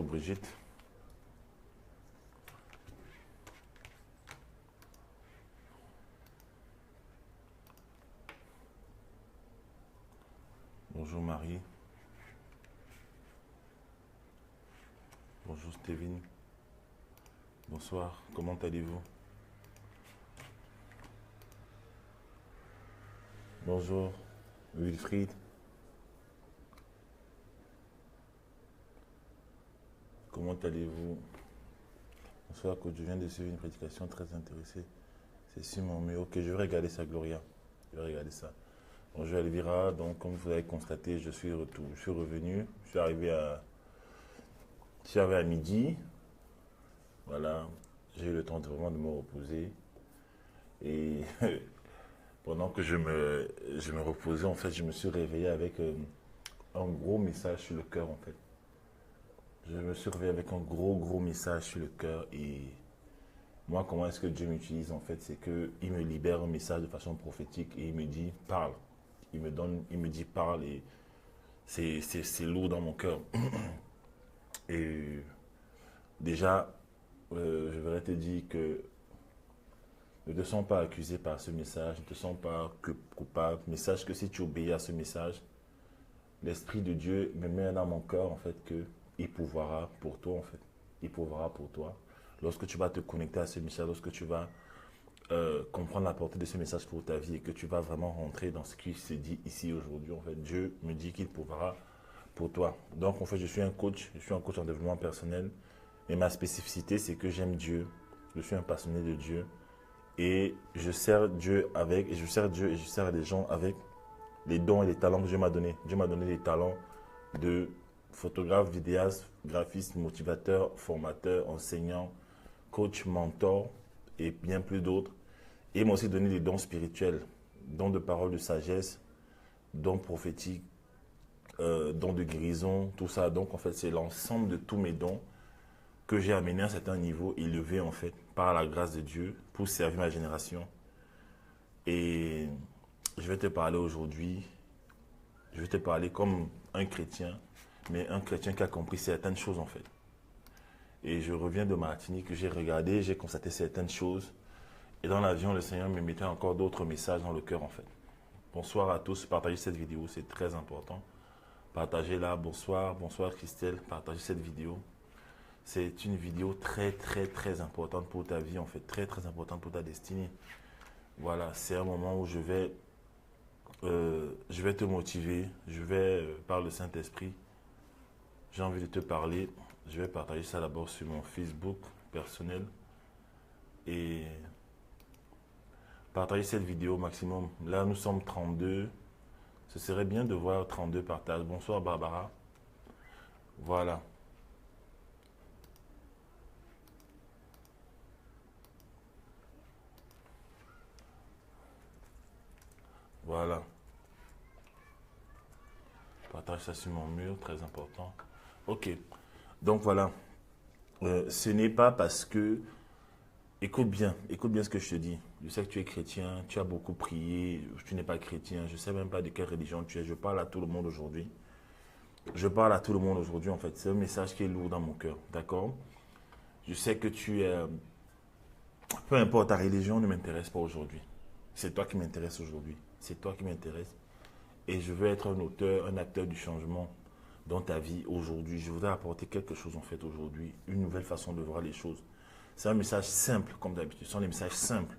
Brigitte. Bonjour Marie. Bonjour Stéphine. Bonsoir, comment allez-vous? Bonjour Wilfried. Comment allez-vous? Bonsoir coach, je viens de suivre une prédication très intéressée. C'est sur mon mur. Ok, je vais regarder ça, Gloria. Je vais regarder ça. Bonjour Elvira, donc comme vous avez constaté, je suis revenu. Je suis arrivé à midi. Voilà, j'ai eu le temps vraiment de me reposer. Et pendant que je me reposais, en fait, je me suis réveillé avec un gros message sur le cœur, en fait. Je me suis réveillé avec un gros message sur le cœur. Et moi, comment est-ce que Dieu m'utilise, en fait? C'est qu'il me libère un message de façon prophétique et il me dit, parle. Il me dit, parle. Et c'est lourd dans mon cœur. Et déjà, je voudrais te dire que ne te sens pas accusé par ce message, ne te sens pas coupable, mais sache que si tu obéis à ce message, l'Esprit de Dieu me met dans mon cœur, en fait, qu'il pourvoira pour toi, en fait. Il pourvoira pour toi. Lorsque tu vas te connecter à ce message, lorsque tu vas comprendre la portée de ce message pour ta vie et que tu vas vraiment rentrer dans ce qui se dit ici aujourd'hui, en fait, Dieu me dit qu'il pourvoira pour toi. Donc, en fait, je suis un coach en développement personnel et ma spécificité, c'est que j'aime Dieu, je suis un passionné de Dieu. Et je sers Dieu et je sers les gens avec les dons et les talents que Dieu m'a donnés. Dieu m'a donné des talents de photographe, vidéaste, graphiste, motivateur, formateur, enseignant, coach, mentor et bien plus d'autres. Et il m'a aussi donné des dons spirituels, dons de parole de sagesse, dons prophétiques, dons de guérison, tout ça. Donc en fait, c'est l'ensemble de tous mes dons que j'ai amené à un certain niveau élevé en fait par la grâce de Dieu pour servir ma génération. Et je vais te parler aujourd'hui, je vais te parler comme un chrétien, mais un chrétien qui a compris certaines choses en fait. Et je reviens de Martinique, j'ai regardé, j'ai constaté certaines choses. Et dans l'avion, le Seigneur me mettait encore d'autres messages dans le cœur en fait. Bonsoir à tous, partagez cette vidéo, c'est très important. Partagez-la, bonsoir Christelle, partagez cette vidéo. C'est une vidéo très importante pour ta vie, en fait, très importante pour ta destinée. Voilà, c'est un moment où je vais te motiver, par le Saint-Esprit, j'ai envie de te parler. Je vais partager ça d'abord sur mon Facebook personnel et partager cette vidéo au maximum. Là, nous sommes 32. Ce serait bien de voir 32 partages. Bonsoir Barbara. Voilà. Voilà. Partage ça sur mon mur, très important. Ok. Donc voilà. Ce n'est pas parce que... écoute bien ce que je te dis. Je sais que tu es chrétien, tu as beaucoup prié, tu n'es pas chrétien, je ne sais même pas de quelle religion tu es. Je parle à tout le monde aujourd'hui. En fait. C'est un message qui est lourd dans mon cœur, d'accord? Je sais que tu es... peu importe ta religion, ne m'intéresse pas aujourd'hui. C'est toi qui m'intéresse aujourd'hui. C'est toi qui m'intéresse. Et je veux être un acteur du changement dans ta vie aujourd'hui. Je voudrais apporter quelque chose en fait aujourd'hui, une nouvelle façon de voir les choses. C'est un message simple comme d'habitude, ce sont des messages simples.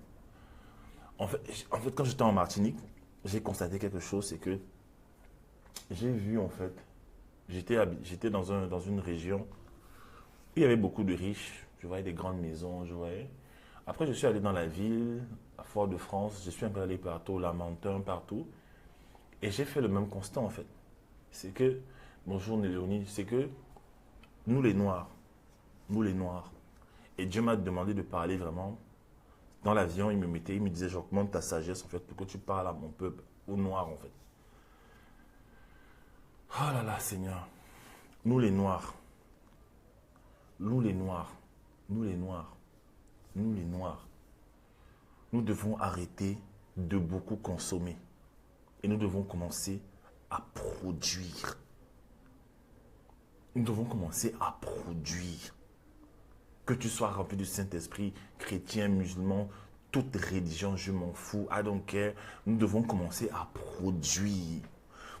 En fait, quand j'étais en Martinique, j'ai constaté quelque chose, c'est que j'ai vu en fait, j'étais dans une région où il y avait beaucoup de riches, je voyais des grandes maisons, je voyais. Après, je suis allé dans la ville, à Fort-de-France, je suis un peu allé partout, Lamentin, partout. Et j'ai fait le même constat en fait. C'est que, bonjour Néléonie, c'est que nous les Noirs, et Dieu m'a demandé de parler vraiment. Dans l'avion, il me disait, j'augmente ta sagesse en fait pour que tu parles à mon peuple, aux Noirs en fait. Oh là là Seigneur, nous les Noirs, nous les Noirs, nous les Noirs, nous les Noirs, nous devons arrêter de beaucoup consommer. Et nous devons commencer à produire. Nous devons commencer à produire. Que tu sois rempli du Saint-Esprit, chrétien, musulman, toute religion, je m'en fous, I don't care. Nous devons commencer à produire.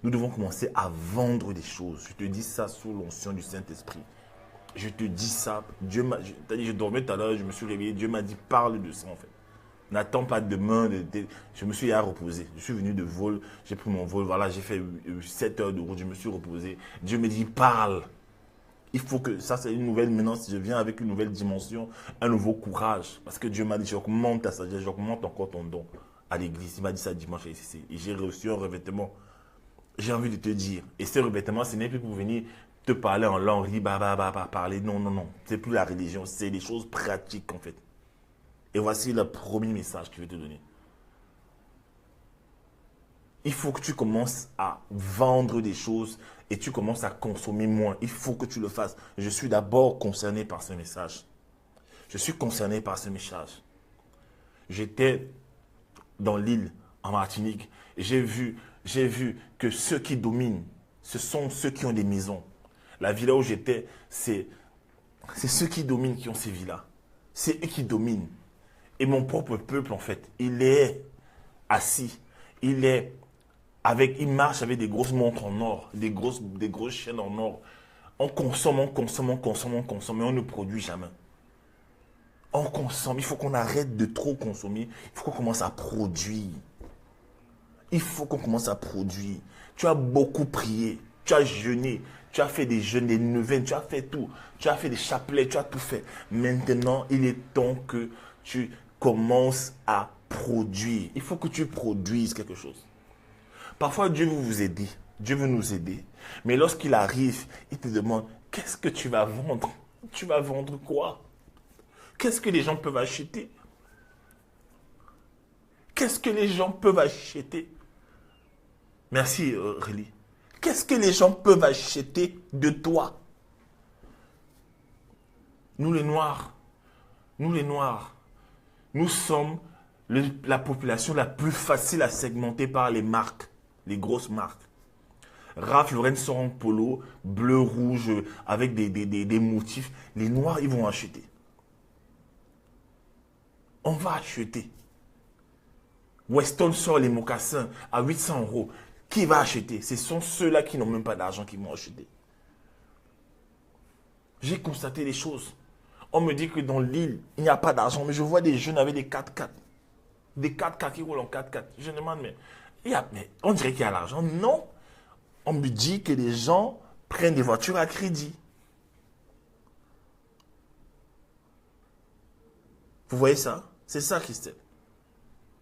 Nous devons commencer à vendre des choses. Je te dis ça sous l'onction du Saint-Esprit. Je te dis ça. Je dormais tout à l'heure, je me suis réveillé. Dieu m'a dit, parle de ça en fait. N'attends pas demain. Je me suis reposé. Je suis venu de vol. J'ai pris mon vol. Voilà, j'ai fait 7 heures de route. Je me suis reposé. Dieu me dit, parle. Il faut que, ça c'est une nouvelle, maintenant je viens avec une nouvelle dimension, un nouveau courage. Parce que Dieu m'a dit, j'augmente ta sagesse, j'augmente encore ton don à l'église. Il m'a dit ça dimanche et j'ai reçu un revêtement. J'ai envie de te dire, et ce revêtement, ce n'est plus pour venir te parler en langue, parler. Non, non, non. C'est plus la religion, c'est des choses pratiques en fait. Et voici le premier message que je vais te donner. Il faut que tu commences à vendre des choses et tu commences à consommer moins. Il faut que tu le fasses. Je suis d'abord concerné par ce message. Je suis concerné par ce message. J'étais dans l'île, en Martinique, et j'ai vu que ceux qui dominent, ce sont ceux qui ont des maisons. La villa où j'étais, c'est ceux qui dominent qui ont ces villas. C'est eux qui dominent. Et mon propre peuple, en fait, il est assis. Il marche avec des grosses montres en or, des grosses chaînes en or. On consomme, on consomme, on consomme, on consomme, mais on ne produit jamais. On consomme, il faut qu'on arrête de trop consommer, il faut qu'on commence à produire. Il faut qu'on commence à produire. Tu as beaucoup prié, tu as jeûné, tu as fait des jeûnes, des neuvaines, tu as fait tout. Tu as fait des chapelets, tu as tout fait. Maintenant, il est temps que tu commences à produire. Il faut que tu produises quelque chose. Parfois, Dieu veut vous aider. Dieu veut nous aider. Mais lorsqu'il arrive, il te demande, qu'est-ce que tu vas vendre? Tu vas vendre quoi? Qu'est-ce que les gens peuvent acheter? Qu'est-ce que les gens peuvent acheter? Merci, Réli. Qu'est-ce que les gens peuvent acheter de toi? Nous les Noirs, nous sommes la population la plus facile à segmenter par les marques. Les grosses marques. Ralph Lauren sort en polo, bleu, rouge, avec des motifs. Les Noirs, ils vont acheter. On va acheter. Weston sort les mocassins à 800 €. Qui va acheter? Ce sont ceux-là qui n'ont même pas d'argent qui vont acheter. J'ai constaté des choses. On me dit que dans l'île, il n'y a pas d'argent, mais je vois des jeunes avec des 4x4. Des 4x4 qui roulent en 4x4. Je me demande, mais on dirait qu'il y a l'argent. Non. On me dit que les gens prennent des voitures à crédit. Vous voyez ça? C'est ça, Christelle.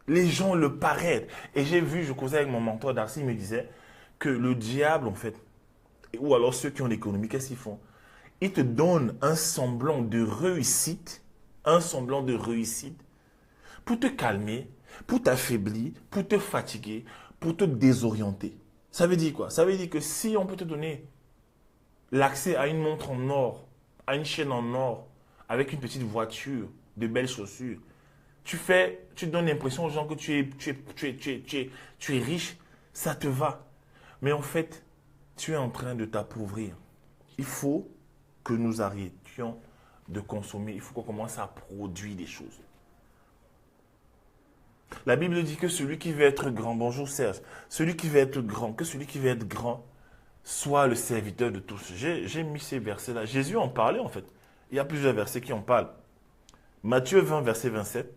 Les gens le paraissent. Et je causais avec mon mentor Darcy, il me disait que le diable, en fait, ou alors ceux qui ont l'économie, qu'est-ce qu'ils font? Ils te donnent un semblant de réussite, pour te calmer, pour t'affaiblir, pour te fatiguer, pour te désorienter. Ça veut dire quoi? Ça veut dire que si on peut te donner l'accès à une montre en or, à une chaîne en or, avec une petite voiture, de belles chaussures, tu donnes l'impression aux gens que tu es riche, ça te va. Mais en fait, tu es en train de t'appauvrir. Il faut que nous arrêtions de consommer. Il faut qu'on commence à produire des choses. La Bible dit que celui qui veut être grand, bonjour Serge, celui qui veut être grand, que celui qui veut être grand soit le serviteur de tous. J'ai mis ces versets-là. Jésus en parlait en fait. Il y a plusieurs versets qui en parlent. Matthieu 20, verset 27.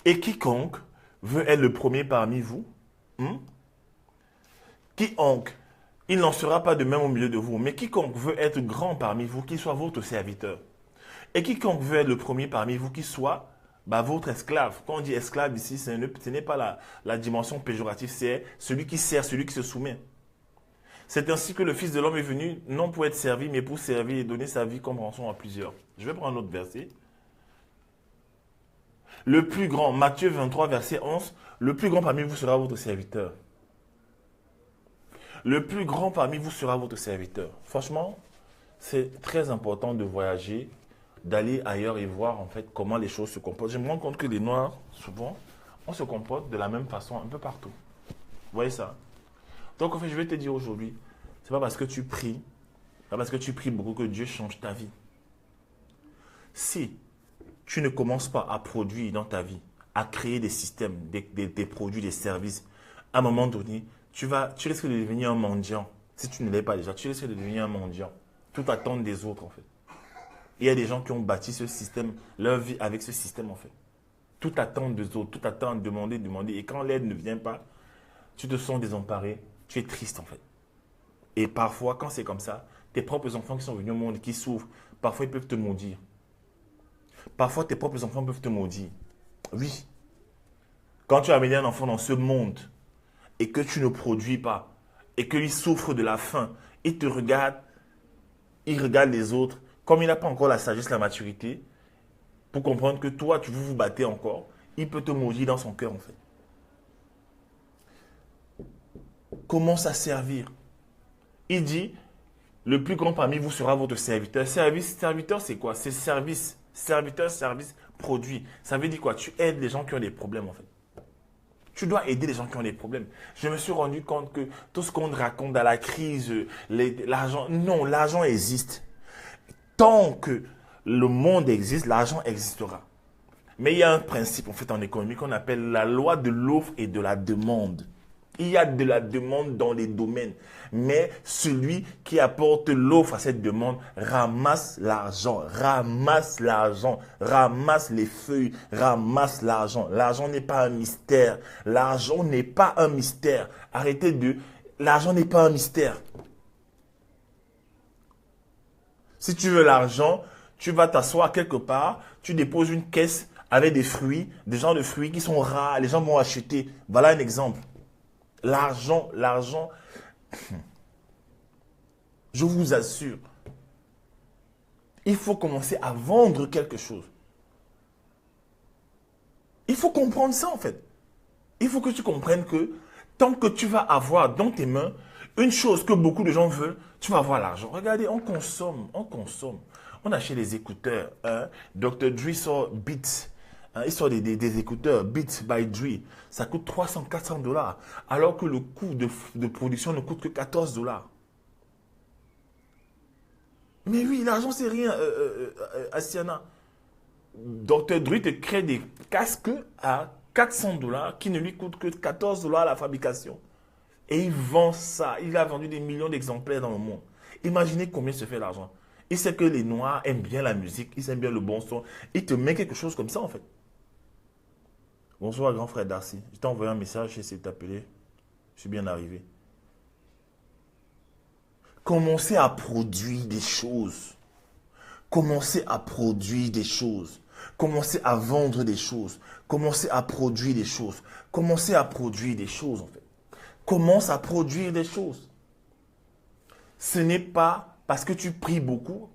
Et quiconque veut être le premier parmi vous, quiconque, il n'en sera pas de même au milieu de vous, mais quiconque veut être grand parmi vous, qu'il soit votre serviteur. Et quiconque veut être le premier parmi vous, qu'il soit votre esclave. Quand on dit esclave ici, ce n'est pas la dimension péjorative, c'est celui qui sert, celui qui se soumet. C'est ainsi que le Fils de l'homme est venu, non pour être servi, mais pour servir et donner sa vie comme rançon à plusieurs. Je vais prendre un autre verset. Le plus grand, Matthieu 23, verset 11, le plus grand parmi vous sera votre serviteur. Le plus grand parmi vous sera votre serviteur. Franchement, c'est très important de voyager, d'aller ailleurs et voir en fait comment les choses se comportent. Je me rends compte que les Noirs, souvent, on se comporte de la même façon un peu partout. Vous voyez ça? Donc en fait, je vais te dire aujourd'hui, c'est pas parce que tu pries, Pas parce que tu pries beaucoup que Dieu change ta vie. Si tu ne commences pas à produire dans ta vie, à créer des systèmes, des produits, des services, à un moment donné, tu risques de devenir un mendiant. Si tu ne l'es pas déjà, tu risques de devenir un mendiant. Tout attendre des autres, en fait. Il y a des gens qui ont bâti ce système, leur vie avec ce système, en fait. Tout attendre des autres, tout attendre, demander, demander. Et quand l'aide ne vient pas, tu te sens désemparé, tu es triste, en fait. Et parfois, quand c'est comme ça, tes propres enfants qui sont venus au monde, qui souffrent, parfois ils peuvent te maudire. Parfois, tes propres enfants peuvent te maudire. Oui. Quand tu as amené un enfant dans ce monde et que tu ne produis pas et qu'il souffre de la faim, il te regarde, il regarde les autres, comme il n'a pas encore la sagesse, la maturité, pour comprendre que toi, tu veux vous battre encore, il peut te maudire dans son cœur, en fait. Commence à servir. Il dit, le plus grand parmi vous sera votre serviteur. Serviteur, c'est quoi? C'est service. Serviteur, service, produit. Ça veut dire quoi? Tu aides les gens qui ont des problèmes, en fait. Tu dois aider les gens qui ont des problèmes. Je me suis rendu compte que tout ce qu'on raconte dans la crise, l'argent, non, l'argent existe. Tant que le monde existe, l'argent existera. Mais il y a un principe, en fait, en économie qu'on appelle la loi de l'offre et de la demande. Il y a de la demande dans les domaines. Mais celui qui apporte l'offre à cette demande ramasse l'argent, ramasse les feuilles, ramasse l'argent. L'argent n'est pas un mystère. L'argent n'est pas un mystère. Arrêtez de... L'argent n'est pas un mystère. Si tu veux l'argent, tu vas t'asseoir quelque part, tu déposes une caisse avec des fruits, des genres de fruits qui sont rares, les gens vont acheter. Voilà un exemple. L'argent, je vous assure, il faut commencer à vendre quelque chose. Il faut comprendre ça en fait. Il faut que tu comprennes que tant que tu vas avoir dans tes mains une chose que beaucoup de gens veulent, tu vas avoir l'argent. Regardez, on consomme. On achète des écouteurs. Dr. Dre sort Beats. Il sort des écouteurs Beats by Dre. Ça coûte 300-400 $. Alors que le coût de production ne coûte que 14 $. Mais oui, l'argent c'est rien, Asiana. Dr. Dre te crée des casques à 400 $ qui ne lui coûtent que 14 $ à la fabrication. Et il vend ça. Il a vendu des millions d'exemplaires dans le monde. Imaginez combien se fait l'argent. Il sait que les Noirs aiment bien la musique, ils aiment bien le bon son. Il te met quelque chose comme ça en fait. Bonsoir grand frère Darcy. Je t'ai envoyé un message, j'ai essayé de t'appeler. Je suis bien arrivé. Commencez à produire des choses. Commencez à produire des choses. Commencez à vendre des choses. Commencez à produire des choses. Commencez à produire des choses en fait. Commence à produire des choses. Ce n'est pas parce que tu pries beaucoup.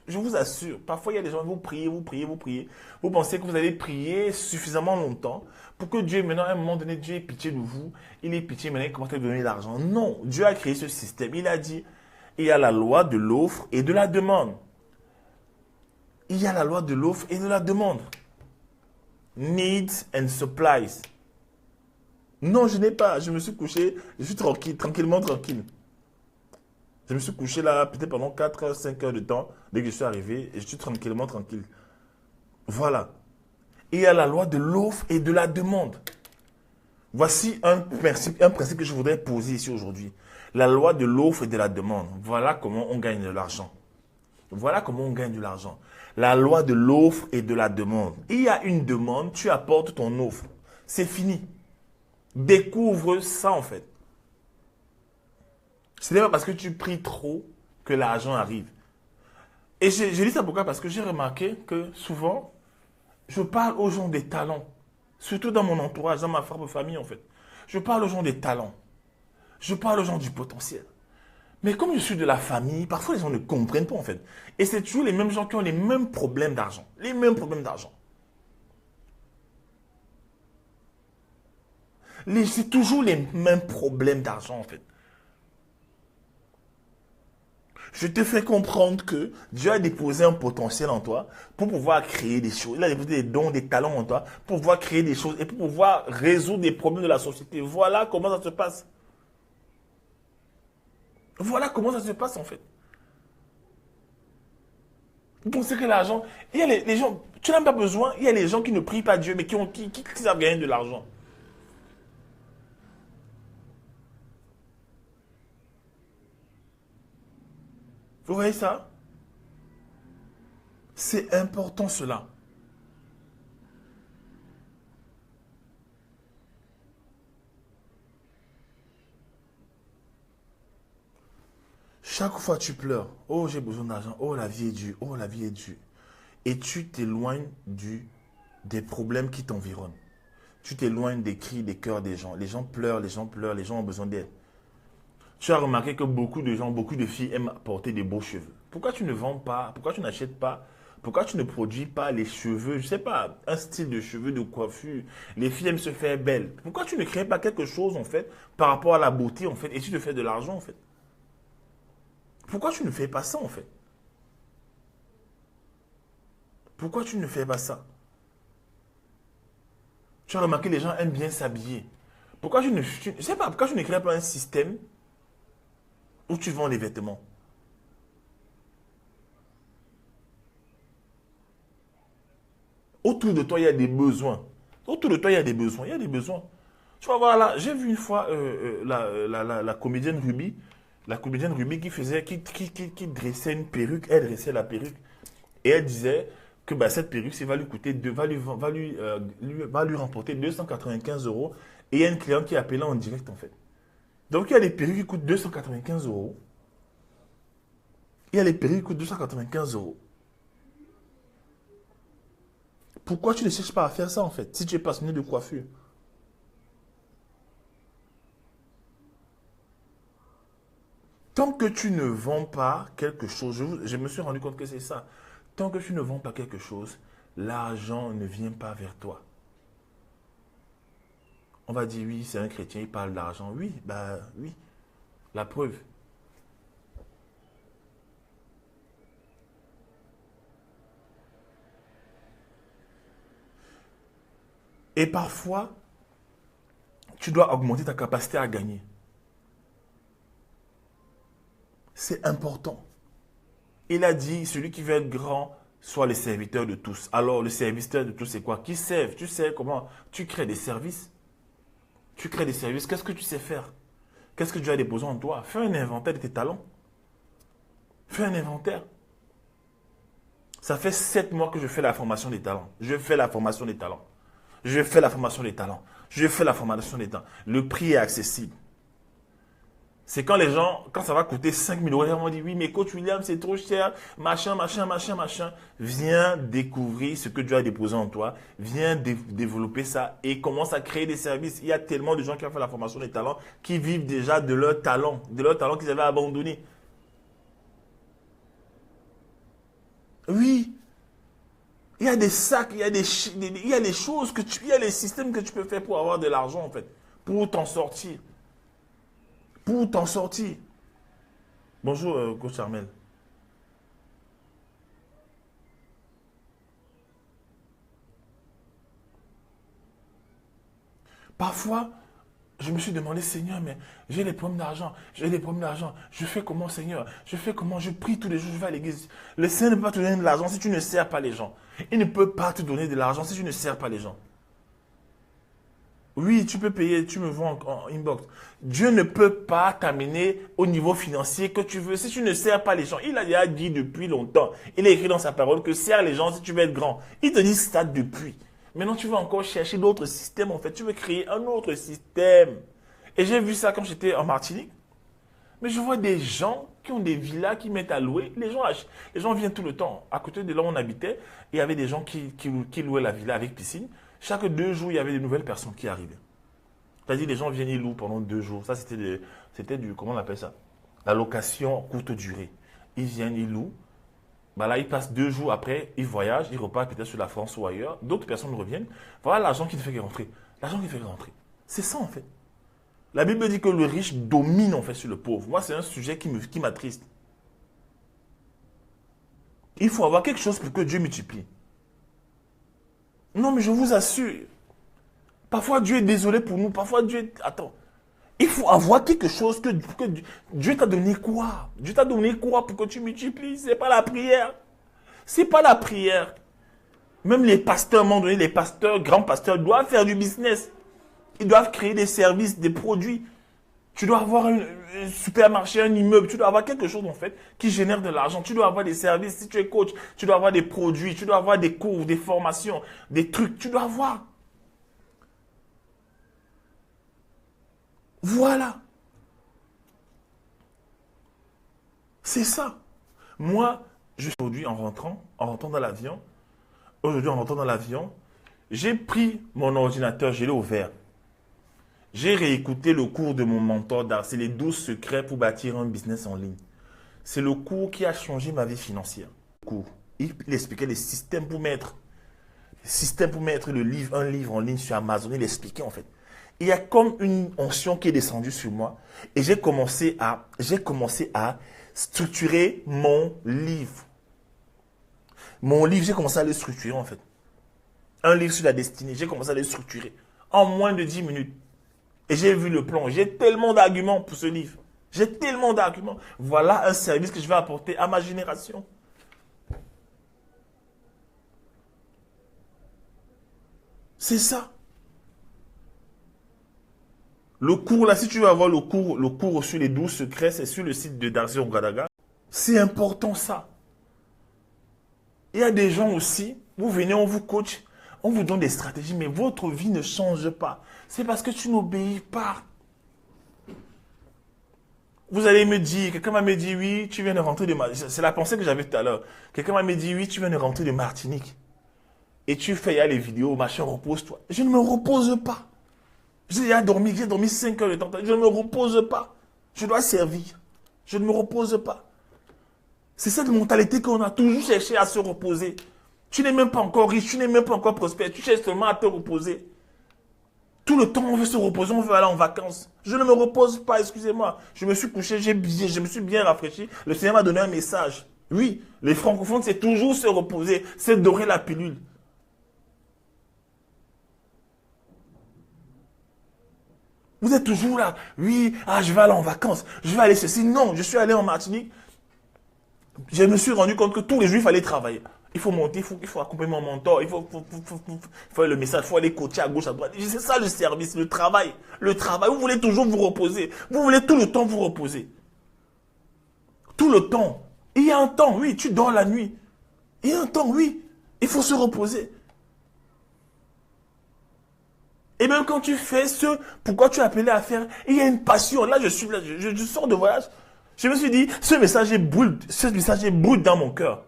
Je vous assure, parfois il y a des gens, vous priez. Vous pensez que vous allez prier suffisamment longtemps pour que Dieu, maintenant, à un moment donné, Dieu ait pitié de vous. Il ait pitié, maintenant, il commence à donner de l'argent. Non, Dieu a créé ce système. Il a dit, il y a la loi de l'offre et de la demande. Il y a la loi de l'offre et de la demande. Needs and supplies. Non, je n'ai pas. Je me suis couché, je suis tranquillement tranquille. Je me suis couché là, peut-être pendant 4 5 heures de temps, dès que je suis arrivé, et je suis tranquillement tranquille. Voilà. Il y a la loi de l'offre et de la demande. Voici un principe que je voudrais poser ici aujourd'hui. La loi de l'offre et de la demande. Voilà comment on gagne de l'argent. Voilà comment on gagne de l'argent. La loi de l'offre et de la demande. Il y a une demande, tu apportes ton offre. C'est fini. Découvre ça en fait. Ce n'est pas parce que tu pries trop que l'argent arrive. Et je dis ça pourquoi? Parce que j'ai remarqué que souvent, je parle aux gens des talents. Surtout dans mon entourage, dans ma propre famille en fait. Je parle aux gens des talents. Je parle aux gens du potentiel. Mais comme je suis de la famille, parfois les gens ne comprennent pas en fait. Et c'est toujours les mêmes gens qui ont les mêmes problèmes d'argent. Les mêmes problèmes d'argent. C'est toujours les mêmes problèmes d'argent en fait. Je te fais comprendre que Dieu a déposé un potentiel en toi pour pouvoir créer des choses. Il a déposé des dons, des talents en toi pour pouvoir créer des choses et pour pouvoir résoudre des problèmes de la société. Voilà comment ça se passe. Voilà comment ça se passe en fait. Vous pensez que l'argent... Il y a les gens... Tu n'as pas besoin. Il y a les gens qui ne prient pas Dieu, mais qui savent gagner de l'argent. Vous voyez ça? C'est important cela. Chaque fois tu pleures, oh j'ai besoin d'argent, oh la vie est dure, oh la vie est dure. Et tu t'éloignes des problèmes qui t'environnent. Tu t'éloignes des cris, des cœurs des gens. Les gens pleurent, les gens pleurent, les gens ont besoin d'aide. Tu as remarqué que beaucoup de gens, beaucoup de filles aiment porter des beaux cheveux. Pourquoi tu ne vends pas? Pourquoi tu n'achètes pas? Pourquoi tu ne produis pas les cheveux? Je ne sais pas, un style de cheveux, de coiffure. Les filles aiment se faire belles. Pourquoi tu ne crées pas quelque chose en fait par rapport à la beauté en fait et tu te fais de l'argent en fait? Pourquoi tu ne fais pas ça en fait? Pourquoi tu ne fais pas ça? Tu as remarqué que les gens aiment bien s'habiller. Pourquoi je sais pas, pourquoi tu ne crées pas un système où tu vends les vêtements? Autour de toi, il y a des besoins. Autour de toi, il y a des besoins. Il y a des besoins. Tu vas voir là, j'ai vu une fois la comédienne Ruby. La comédienne Ruby qui dressait une perruque. Elle dressait la perruque. Et elle disait que bah, cette perruque, ça va lui coûter, va lui remporter 295 euros. Et il y a une cliente qui est appelée en direct en fait. Donc il y a des perruques qui coûtent 295 euros. Il y a des perruques qui coûtent 295 euros. Pourquoi tu ne cherches pas à faire ça en fait, si tu es passionné de coiffure? Tant que tu ne vends pas quelque chose, je me suis rendu compte que c'est ça. Tant que tu ne vends pas quelque chose, l'argent ne vient pas vers toi. On va dire oui, c'est un chrétien, il parle d'argent. Oui, bah oui, la preuve. Et parfois, tu dois augmenter ta capacité à gagner. C'est important. Il a dit, celui qui veut être grand, soit le serviteur de tous. Alors, le serviteur de tous, c'est quoi? Qui servent? Tu sais comment? Tu crées des services. Tu crées des services. Qu'est-ce que tu sais faire? Qu'est-ce que tu as des besoins en toi? Fais un inventaire de tes talents. Fais un inventaire. Ça fait 7 mois que je fais la formation des talents. Je fais la formation des talents. Je fais la formation des talents. Je fais la formation des talents. Le prix est accessible. C'est quand les gens, quand ça va coûter 5 000 euros, ils vont dire oui, mais coach William, c'est trop cher, machin, machin, machin, machin. Viens découvrir ce que Dieu a déposé en toi. Viens développer ça et commence à créer des services. Il y a tellement de gens qui ont fait la formation des talents qui vivent déjà de leurs talents qu'ils avaient abandonnés. Oui, il y a des sacs, il y a des choses il y a des systèmes que tu peux faire pour avoir de l'argent en fait, pour t'en sortir. Pour t'en sortir. Bonjour, coach Armel. Parfois, je me suis demandé, Seigneur, mais j'ai des problèmes d'argent, j'ai des problèmes d'argent. Je fais comment, Seigneur? Je fais comment? Je prie tous les jours, je vais à l'église. Le Seigneur ne peut pas te donner de l'argent si tu ne sers pas les gens. Il ne peut pas te donner de l'argent si tu ne sers pas les gens. Oui, tu peux payer, tu me vois en inbox. Dieu ne peut pas t'amener au niveau financier que tu veux si tu ne sers pas les gens. Il a déjà dit depuis longtemps. Il a écrit dans sa parole que sers les gens si tu veux être grand. Il te dit ça depuis. Maintenant, tu vas encore chercher d'autres systèmes en fait. Tu veux créer un autre système. Et j'ai vu ça quand j'étais en Martinique. Mais je vois des gens qui ont des villas qui mettent à louer. Les gens viennent tout le temps. À côté de là où on habitait, il y avait des gens qui louaient la villa avec piscine. Chaque 2 jours, il y avait de nouvelles personnes qui arrivaient. C'est-à-dire, les gens viennent, ils louent pendant 2 jours. Ça, c'était du, comment on appelle ça? La location courte durée. Ils viennent, ils louent. Bah là, ils passent 2 jours après, ils voyagent, ils repartent peut-être sur la France ou ailleurs. D'autres personnes reviennent. Voilà l'argent qui te fait rentrer. L'argent qui te fait rentrer. C'est ça, en fait. La Bible dit que le riche domine, en fait, sur le pauvre. Moi, c'est un sujet qui m'attriste. Il faut avoir quelque chose pour que Dieu multiplie. Non, mais je vous assure, parfois Dieu est désolé pour nous, parfois Dieu est... Attends, il faut avoir quelque chose que Dieu t'a donné quoi? Dieu t'a donné quoi pour que tu multiplies? C'est pas la prière. C'est pas la prière. Même les pasteurs, à un moment donné, les pasteurs, grands pasteurs, doivent faire du business. Ils doivent créer des services, des produits. Tu dois avoir un supermarché, un immeuble, tu dois avoir quelque chose en fait qui génère de l'argent. Tu dois avoir des services. Si tu es coach, tu dois avoir des produits, tu dois avoir des cours, des formations, des trucs. Tu dois avoir. Voilà. C'est ça. Moi, aujourd'hui, en rentrant dans l'avion, j'ai pris mon ordinateur, je l'ai ouvert. J'ai réécouté le cours de mon mentor d'art. C'est les 12 secrets pour bâtir un business en ligne. C'est le cours qui a changé ma vie financière. Il expliquait les systèmes pour mettre un livre en ligne sur Amazon. Il expliquait en fait. Il y a comme une onction qui est descendue sur moi et j'ai commencé à structurer mon livre. Mon livre, j'ai commencé à le structurer en fait. Un livre sur la destinée, j'ai commencé à le structurer en moins de 10 minutes. Et j'ai vu le plan. J'ai tellement d'arguments pour ce livre. J'ai tellement d'arguments. Voilà un service que je vais apporter à ma génération. C'est ça. Le cours, là, si tu veux avoir le cours sur les 12 secrets, c'est sur le site de Darcy Ogadaga. C'est important, ça. Il y a des gens aussi, vous venez, on vous coach, on vous donne des stratégies, mais votre vie ne change pas. C'est parce que tu n'obéis pas. Vous allez me dire, quelqu'un m'a dit, oui, tu viens de rentrer de Martinique. C'est la pensée que j'avais tout à l'heure. Quelqu'un m'a dit, oui, tu viens de rentrer de Martinique. Et tu fais, il y a les vidéos, machin, repose-toi. Je ne me repose pas. J'ai dormi 5 heures de temps. Je ne me repose pas. Je dois servir. Je ne me repose pas. C'est cette mentalité qu'on a toujours cherché à se reposer. Tu n'es même pas encore riche, tu n'es même pas encore prospère. Tu cherches seulement à te reposer. Tout le temps, on veut se reposer, on veut aller en vacances. Je ne me repose pas, excusez-moi. Je me suis couché, je me suis bien rafraîchi. Le Seigneur m'a donné un message. Oui, les francophones, c'est toujours se reposer, c'est dorer la pilule. Vous êtes toujours là. Oui, je vais aller en vacances. Je vais aller ceci. Non, je suis allé en Martinique. Je me suis rendu compte que tous les jours, il fallait travailler. Il faut monter, il faut accompagner mon mentor, il faut faire le message, il faut aller coacher à gauche, à droite. C'est ça le service, le travail. Le travail, vous voulez toujours vous reposer. Vous voulez tout le temps vous reposer. Tout le temps. Il y a un temps, oui, tu dors la nuit. Il y a un temps, oui, il faut se reposer. Et même quand tu fais pourquoi tu es appelé à faire, il y a une passion. Là, je sors de voyage. Je me suis dit, ce message est brut dans mon cœur.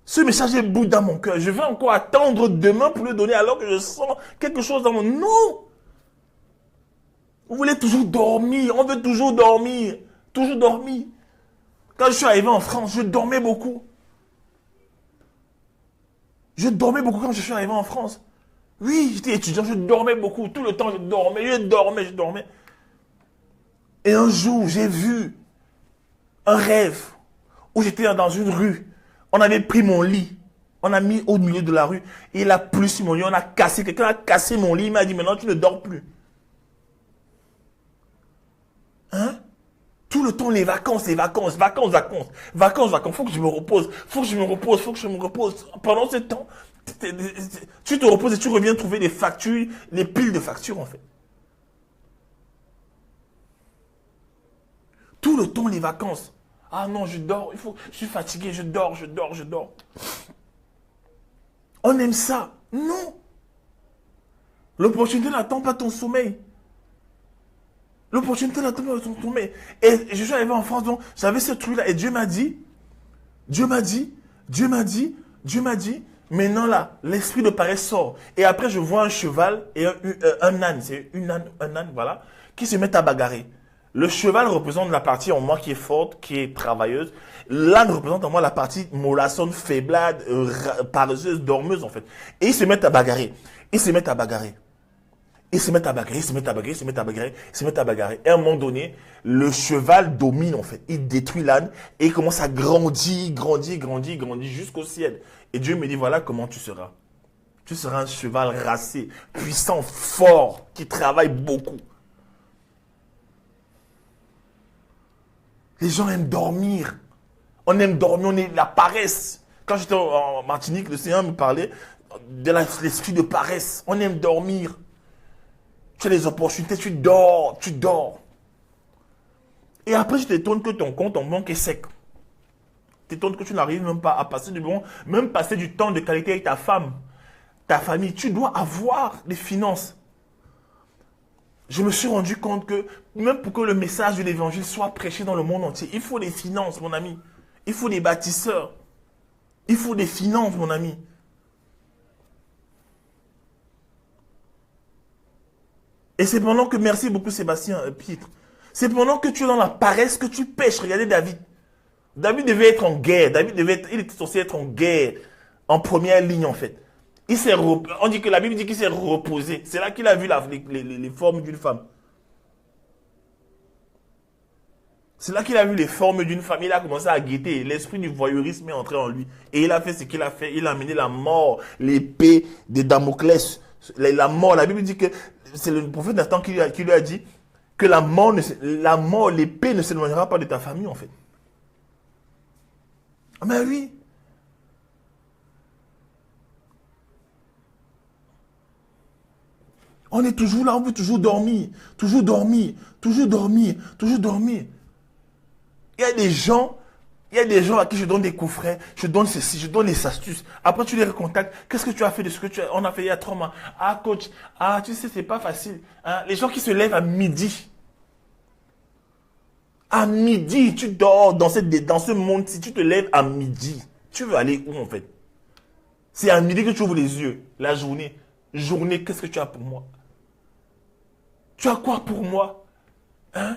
Ce message est brut dans mon cœur. Je vais encore attendre demain pour le donner alors que je sens quelque chose dans mon... Non! Vous voulez toujours dormir. On veut toujours dormir. Toujours dormir. Quand je suis arrivé en France, je dormais beaucoup. Je dormais beaucoup quand je suis arrivé en France. Oui, j'étais étudiant, je dormais beaucoup. Tout le temps, je dormais. Et un jour, j'ai vu un rêve où j'étais dans une rue. On avait pris mon lit. On a mis au milieu de la rue. Et il a plu sur mon lit. Quelqu'un a cassé mon lit. Il m'a dit, maintenant, tu ne dors plus. Hein? Tout le temps, les vacances. Vacances. Faut que je me repose. Pendant ce temps, tu te reposes et tu reviens trouver des factures, les piles de factures, en fait. Tout le temps, les vacances. Ah non, je dors, je suis fatigué, je dors. On aime ça. Non. L'opportunité n'attend pas ton sommeil. Et je suis arrivé en France, donc j'avais ce truc-là. Et Dieu m'a dit, maintenant là, l'esprit de paresse sort. Et après, je vois un cheval et un âne, un âne, voilà, qui se mettent à bagarrer. Le cheval représente la partie en moi qui est forte, qui est travailleuse. L'âne représente en moi la partie mollassonne, faiblade, paresseuse, dormeuse en fait. Et ils se mettent à bagarrer. Et à un moment donné, le cheval domine en fait. Il détruit l'âne et il commence à grandir jusqu'au ciel. Et Dieu me dit, voilà comment tu seras. Tu seras un cheval racé, puissant, fort, qui travaille beaucoup. Les gens aiment dormir. On aime dormir, on est la paresse. Quand j'étais en Martinique, le Seigneur me parlait de l'esprit de paresse. On aime dormir. Tu as les opportunités, tu dors, tu dors. Et après, tu t'étonnes que ton compte en banque est sec. Tu t'étonnes que tu n'arrives même pas à passer du bon, même passer du temps de qualité avec ta femme, ta famille. Tu dois avoir des finances. Je me suis rendu compte que même pour que le message de l'évangile soit prêché dans le monde entier, il faut des finances, mon ami. Il faut des bâtisseurs. Il faut des finances, mon ami. Et c'est pendant que, merci beaucoup Sébastien, Pietre, c'est pendant que tu es dans la paresse que tu pêches. Regardez David. David devait être en guerre. Il était censé être en guerre, en première ligne en fait. On dit que la Bible dit qu'il s'est reposé. C'est là qu'il a vu les formes d'une femme. C'est là qu'il a vu les formes d'une femme. Il a commencé à guetter. L'esprit du voyeurisme est entré en lui. Et il a fait ce qu'il a fait. Il a amené la mort, l'épée de Damoclès. La mort, la Bible dit que c'est le prophète Nathan qui lui a dit que la mort, l'épée ne s'éloignera pas de ta famille en fait. Ah ben oui. On est toujours là, on veut toujours dormir, toujours dormir, toujours dormir, toujours dormir. Il y a des gens à qui je donne des coffrets, je donne ceci, je donne des astuces. Après, tu les recontactes. Qu'est-ce que tu as fait de ce que on a fait il y a 3 mois? Ah, coach, tu sais, c'est pas facile. Hein? Les gens qui se lèvent à midi. À midi, tu dors dans ce monde. Si tu te lèves à midi, tu veux aller où en fait? C'est à midi que tu ouvres les yeux. La journée. Journée, qu'est-ce que tu as pour moi? Tu as quoi pour moi? Hein?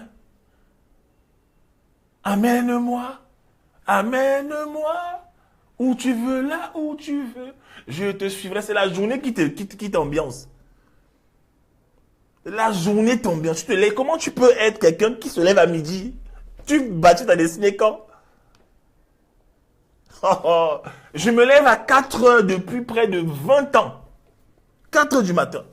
Amène-moi. Amène-moi. Où tu veux, là où tu veux. Je te suivrai. C'est la journée qui t'ambiance. La journée t'ambiance. Tu te lèves. Comment tu peux être quelqu'un qui se lève à midi? Tu bâtis ta destinée quand? Je me lève à 4 heures depuis près de 20 ans. 4 heures du matin.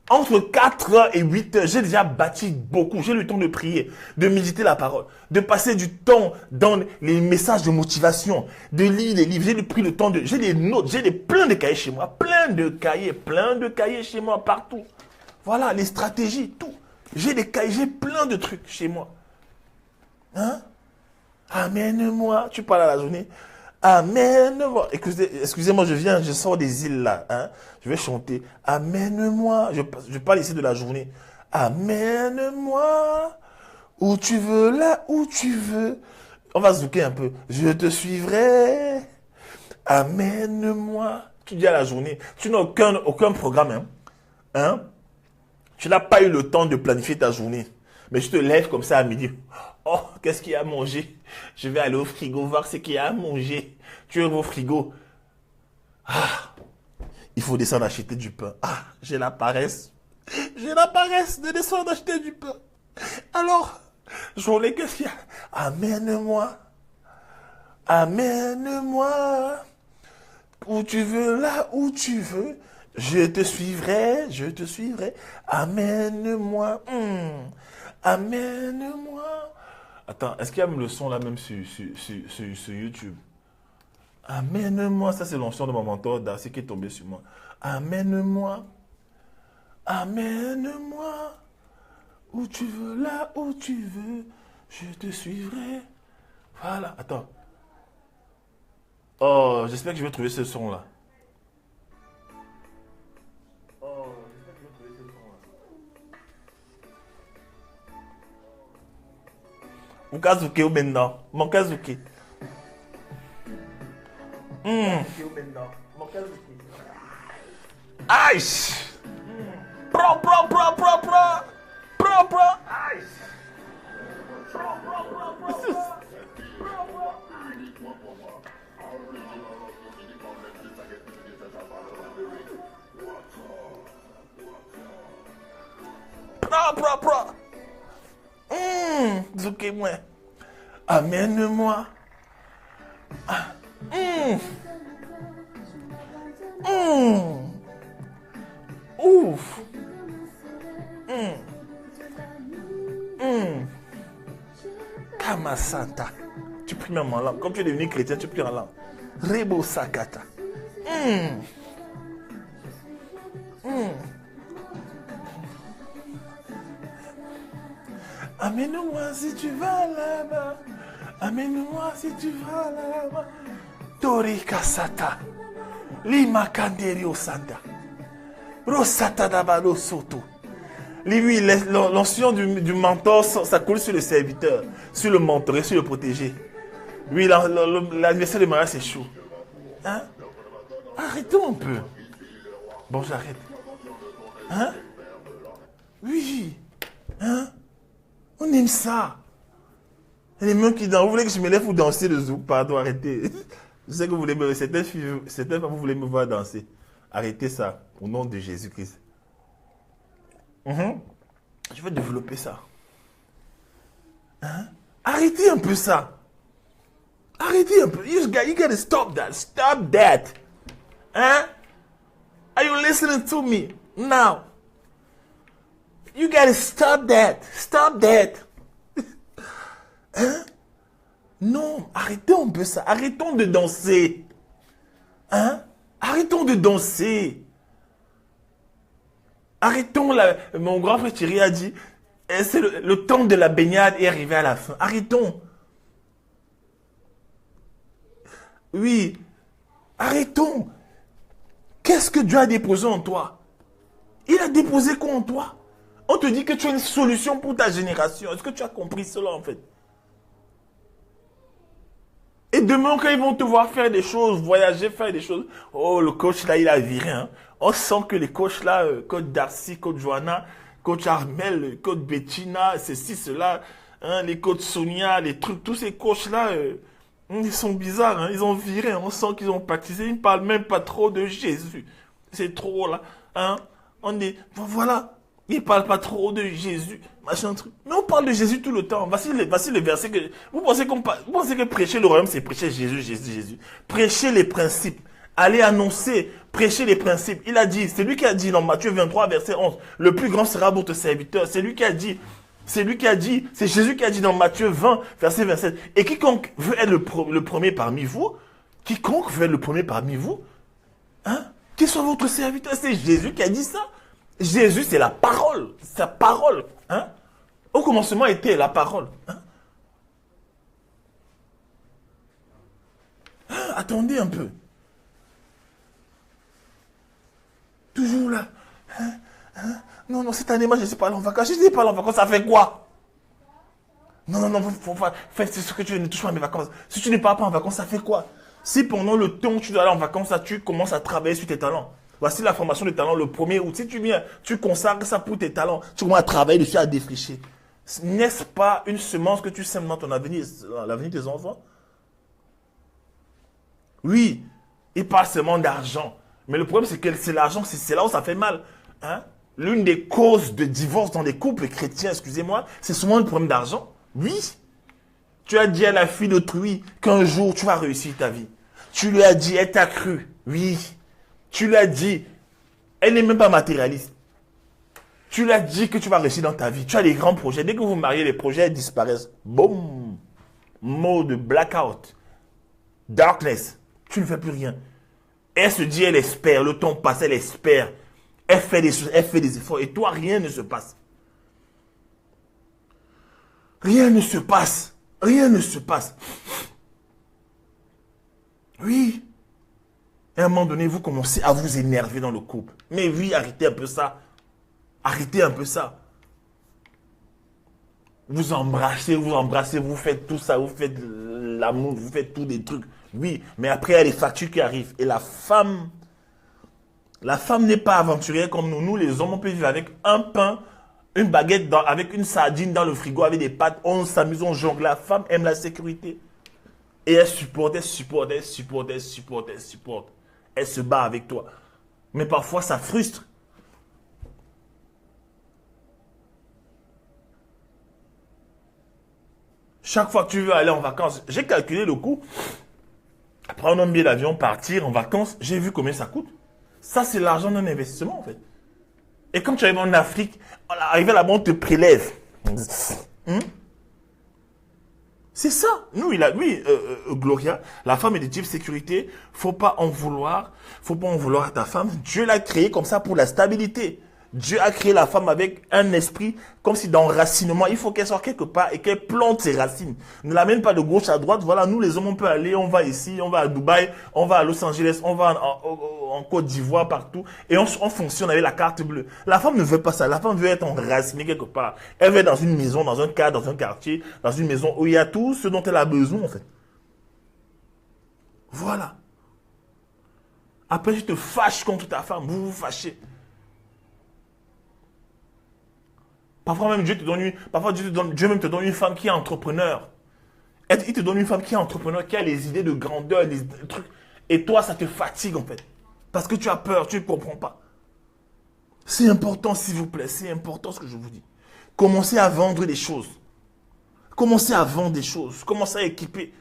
Entre 4 heures et 8 heures, j'ai déjà bâti beaucoup. J'ai le temps de prier, de méditer la parole, de passer du temps dans les messages de motivation, de lire les livres. J'ai pris le temps de... J'ai des notes, plein de cahiers chez moi. Plein de cahiers chez moi, partout. Voilà, les stratégies, tout. J'ai des cahiers, j'ai plein de trucs chez moi. Hein? Amène-moi. Tu parles à la journée. Amène-moi. Excusez-moi, je sors des îles là. Hein? Je vais chanter. Amène-moi. Je parle ici de la journée. Amène-moi. Où tu veux, là où tu veux. On va zouker un peu. Je te suivrai. Amène-moi. Tu dis à la journée. Tu n'as aucun programme. Hein? Tu n'as pas eu le temps de planifier ta journée. Mais je te lève comme ça à midi. Oh, qu'est-ce qu'il y a à manger? Je vais aller au frigo voir ce qu'il y a à manger. Tu ouvres au frigo. Ah, il faut descendre acheter du pain. Ah, j'ai la paresse. J'ai la paresse de descendre acheter du pain. Alors, journée, qu'est-ce qu'il y a? Amène-moi. Amène-moi. Où tu veux, là où tu veux. Je te suivrai, je te suivrai. Amène-moi. Amène-moi. Attends, est-ce qu'il y a le son là même sur YouTube? Amène-moi. Ça, c'est l'onction de mon mentor Darcy qui est tombé sur moi. Amène-moi. Amène-moi. Où tu veux, là où tu veux. Je te suivrai. Voilà. Attends. Oh, j'espère que je vais trouver ce son là. Mukazuke ou maintenant. Mukazuke. Aïe. Pro. Aïe. Pro. Zouké-moi. Amène-moi. Ouf. Kamasanta. Tu pries même en langue. Comme tu es devenu chrétien, tu pries en langue. Rebo sakata. Amène-moi si tu vas là-bas. Amène-moi si tu vas là-bas. Tori kasata. Lima kanderio santa. Rosata dabalo soto. Lui, l'onction du mentor, ça coule sur le serviteur, sur le mentoré, sur le protégé. Oui, l'anniversaire de mariage, c'est chaud. Hein? Arrêtons un peu. Bon, j'arrête. Hein? Oui. Hein? On aime ça. Les mains qui dansent. Vous voulez que je me lève pour danser le zouk? Pardon, arrêtez. Je sais que vous voulez me... Certaines femmes, vous voulez me voir danser. Arrêtez ça, au nom de Jésus-Christ. Je vais développer ça. Hein? Arrêtez un peu ça. Arrêtez un peu. You gotta stop that. Stop that. Hein? Are you listening to me? Now. You gotta stop that. Stop that. Hein? Non, arrêtons un peu ça. Arrêtons de danser. Hein? Arrêtons de danser. Arrêtons mon grand frère Thierry a dit, c'est le temps de la baignade est arrivé à la fin. Arrêtons. Oui. Arrêtons. Qu'est-ce que Dieu a déposé en toi? Il a déposé quoi en toi? On te dit que tu as une solution pour ta génération. Est-ce que tu as compris cela en fait? Et demain, quand ils vont te voir faire des choses, voyager, faire des choses, oh, le coach là, il a viré. Hein. On sent que les coachs là, coach Darcy, coach Johanna, coach Armel, coach Bettina, ceci, cela, hein, les coachs Sonia, les trucs, tous ces coachs là, ils sont bizarres, hein, ils ont viré. On sent qu'ils ont baptisé, ils ne parlent même pas trop de Jésus. C'est trop là. Hein. On est, voilà. Ils ne parlent pas trop de Jésus, machin truc. Mais on parle de Jésus tout le temps. Voici le verset que... Vous pensez que prêcher le royaume, c'est prêcher Jésus, Jésus, Jésus. Prêcher les principes. Aller annoncer, prêcher les principes. Il a dit, c'est lui qui a dit dans Matthieu 23, verset 11, le plus grand sera votre serviteur. C'est lui qui a dit, c'est Jésus qui a dit dans Matthieu 20, verset 27. Et quiconque veut être le premier parmi vous, hein, qu'il soit votre serviteur. C'est Jésus qui a dit ça. Jésus, c'est la parole. Sa parole. Hein? Au commencement était la parole. Hein? Ah, attendez un peu. Toujours là. Hein? Non, non, cette année, moi, je ne suis pas allé en vacances. Si je ne suis pas allé en vacances, ça fait quoi? Non, non, non, faut pas faire ce que tu veux, ne touche pas à mes vacances. Si tu ne pars pas en vacances, ça fait quoi? Si pendant le temps où tu dois aller en vacances, là, tu commences à travailler sur tes talents. Voici la formation des talents le 1er août. Si tu viens, tu consacres ça pour tes talents, tu commences à travailler dessus, à défricher. N'est-ce pas une semence que tu sèmes dans ton avenir, l'avenir de tes enfants? Oui, il parle seulement d'argent. Mais le problème, c'est que c'est l'argent, c'est là où ça fait mal. Hein? L'une des causes de divorce dans les couples chrétiens, excusez-moi, c'est souvent le problème d'argent. Oui. Tu as dit à la fille d'autrui qu'un jour, tu vas réussir ta vie. Tu lui as dit, elle t'a cru. Oui. Tu lui as dit, elle n'est même pas matérialiste. Tu lui as dit que tu vas réussir dans ta vie. Tu as des grands projets. Dès que vous vous mariez, les projets disparaissent. Boum. Mode blackout. Darkness. Tu ne fais plus rien. Elle se dit, elle espère. Le temps passe, elle espère. Elle fait des choses, elle fait des efforts. Et toi, rien ne se passe. Rien ne se passe. Rien ne se passe. Oui. Et à un moment donné, vous commencez à vous énerver dans le couple. Mais oui, arrêtez un peu ça. Arrêtez un peu ça. Vous embrassez, vous faites tout ça, vous faites l'amour, vous faites tous des trucs. Oui, mais après, il y a les factures qui arrivent. Et la femme n'est pas aventurière comme nous. Nous, les hommes, on peut vivre avec un pain, une baguette, avec une sardine dans le frigo, avec des pâtes. On s'amuse, on jongle. La femme aime la sécurité. Et elle supporte. Elle se bat avec toi. Mais parfois, ça frustre. Chaque fois que tu veux aller en vacances, j'ai calculé le coût. Prendre un billet d'avion, partir en vacances, j'ai vu combien ça coûte. Ça, c'est l'argent d'un investissement, en fait. Et comme tu arrives en Afrique, arrivé là-bas, on te prélève. C'est ça. Nous, Gloria, la femme est de type sécurité. Faut pas en vouloir à ta femme. Dieu l'a créée comme ça pour la stabilité. Dieu a créé la femme avec un esprit comme si d'enracinement. Il faut qu'elle soit quelque part et qu'elle plante ses racines. Ne l'amène pas de gauche à droite. Voilà, nous les hommes, on peut aller, on va ici, on va à Dubaï, on va à Los Angeles, on va en Côte d'Ivoire, partout. Et on fonctionne avec la carte bleue. La femme ne veut pas ça. La femme veut être enracinée quelque part. Elle veut être dans une maison, dans un cadre, dans un quartier, dans une maison où il y a tout ce dont elle a besoin, en fait. Voilà. Après, tu te fâches contre ta femme. Vous vous fâchez. Parfois même Dieu même te donne une femme qui est entrepreneur. Il te donne une femme qui est entrepreneur, qui a les idées de grandeur, les trucs. Et toi, ça te fatigue en fait. Parce que tu as peur, tu ne comprends pas. C'est important, s'il vous plaît, c'est important ce que je vous dis. Commencez à vendre des choses. Commencez à vendre des choses. Commencez à équiper.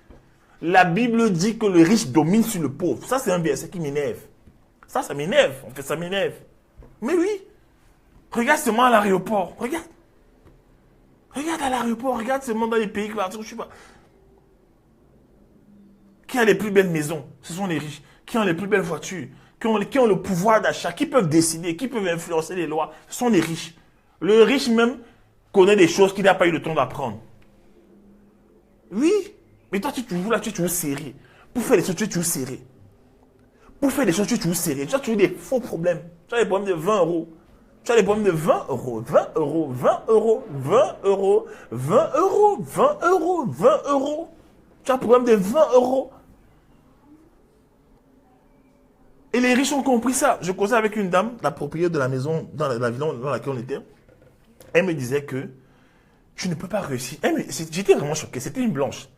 La Bible dit que le riche domine sur le pauvre. Ça, c'est un verset qui m'énerve. Ça m'énerve. En fait, ça m'énerve. Mais oui. Regarde seulement à l'aéroport. Regarde. Regarde à l'aéroport. Regarde seulement dans les pays je sais pas. Qui a les plus belles maisons? Ce sont les riches. Qui ont les plus belles voitures? Qui ont le pouvoir d'achat? Qui peuvent décider? Qui peuvent influencer les lois? Ce sont les riches. Le riche même connaît des choses qu'il n'a pas eu le temps d'apprendre. Oui. Mais toi, tu es toujours serré. Pour faire des choses, tu es toujours serré. Pour faire des choses, tu es toujours serré. Tu as toujours des faux problèmes. Tu as des problèmes de 20 euros. Tu as des problèmes de 20 euros, 20 euros, 20 euros, 20 euros, 20 euros, 20 euros, 20 euros. Tu as un problème de 20 euros. Et les riches ont compris ça. Je causais avec une dame, la propriétaire de la maison, dans la ville dans laquelle on était. Elle me disait que tu ne peux pas réussir. J'étais vraiment choqué. C'était une blanche.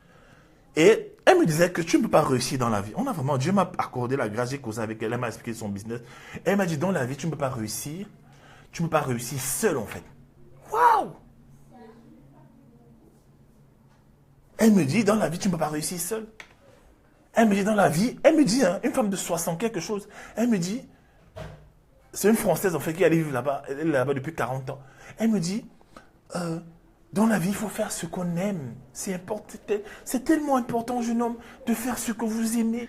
Et elle me disait que tu ne peux pas réussir dans la vie. Dieu m'a accordé la grâce, j'ai causé avec elle, elle m'a expliqué son business. Elle m'a dit, dans la vie, tu ne peux pas réussir. Tu ne peux pas réussir seul, en fait. Waouh! Elle me dit, dans la vie, tu ne peux pas réussir seul. Elle me dit, dans la vie, une femme de 60 quelque chose, elle me dit, c'est une Française, en fait, qui arrive là-bas, elle est là-bas depuis 40 ans. Elle me dit, dans la vie, il faut faire ce qu'on aime. C'est important. C'est tellement important, jeune homme, de faire ce que vous aimez.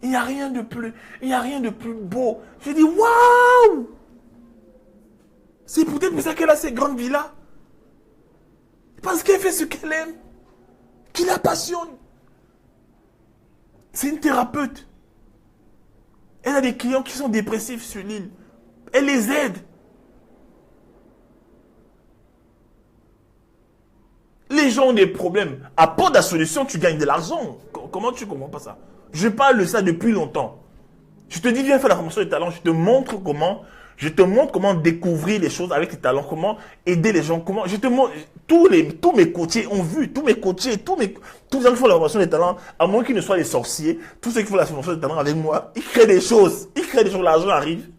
Il n'y a rien de plus beau. Je dis, waouh! C'est peut-être pour ça qu'elle a ces grandes villas. Parce qu'elle fait ce qu'elle aime. Qui la passionne. C'est une thérapeute. Elle a des clients qui sont dépressifs sur l'île. Elle les aide. Les gens ont des problèmes. Apporte la solution, tu gagnes de l'argent. Comment tu ne comprends pas ça? Je parle de ça depuis longtemps. Je te dis, viens faire la formation de talent. Je te montre comment découvrir les choses avec tes talents, comment aider les gens, je te montre, tous mes coachés ont vu, tous les gens qui font la formation des talents, à moins qu'ils ne soient des sorciers, tous ceux qui font la formation des talents avec moi, ils créent des choses, l'argent arrive.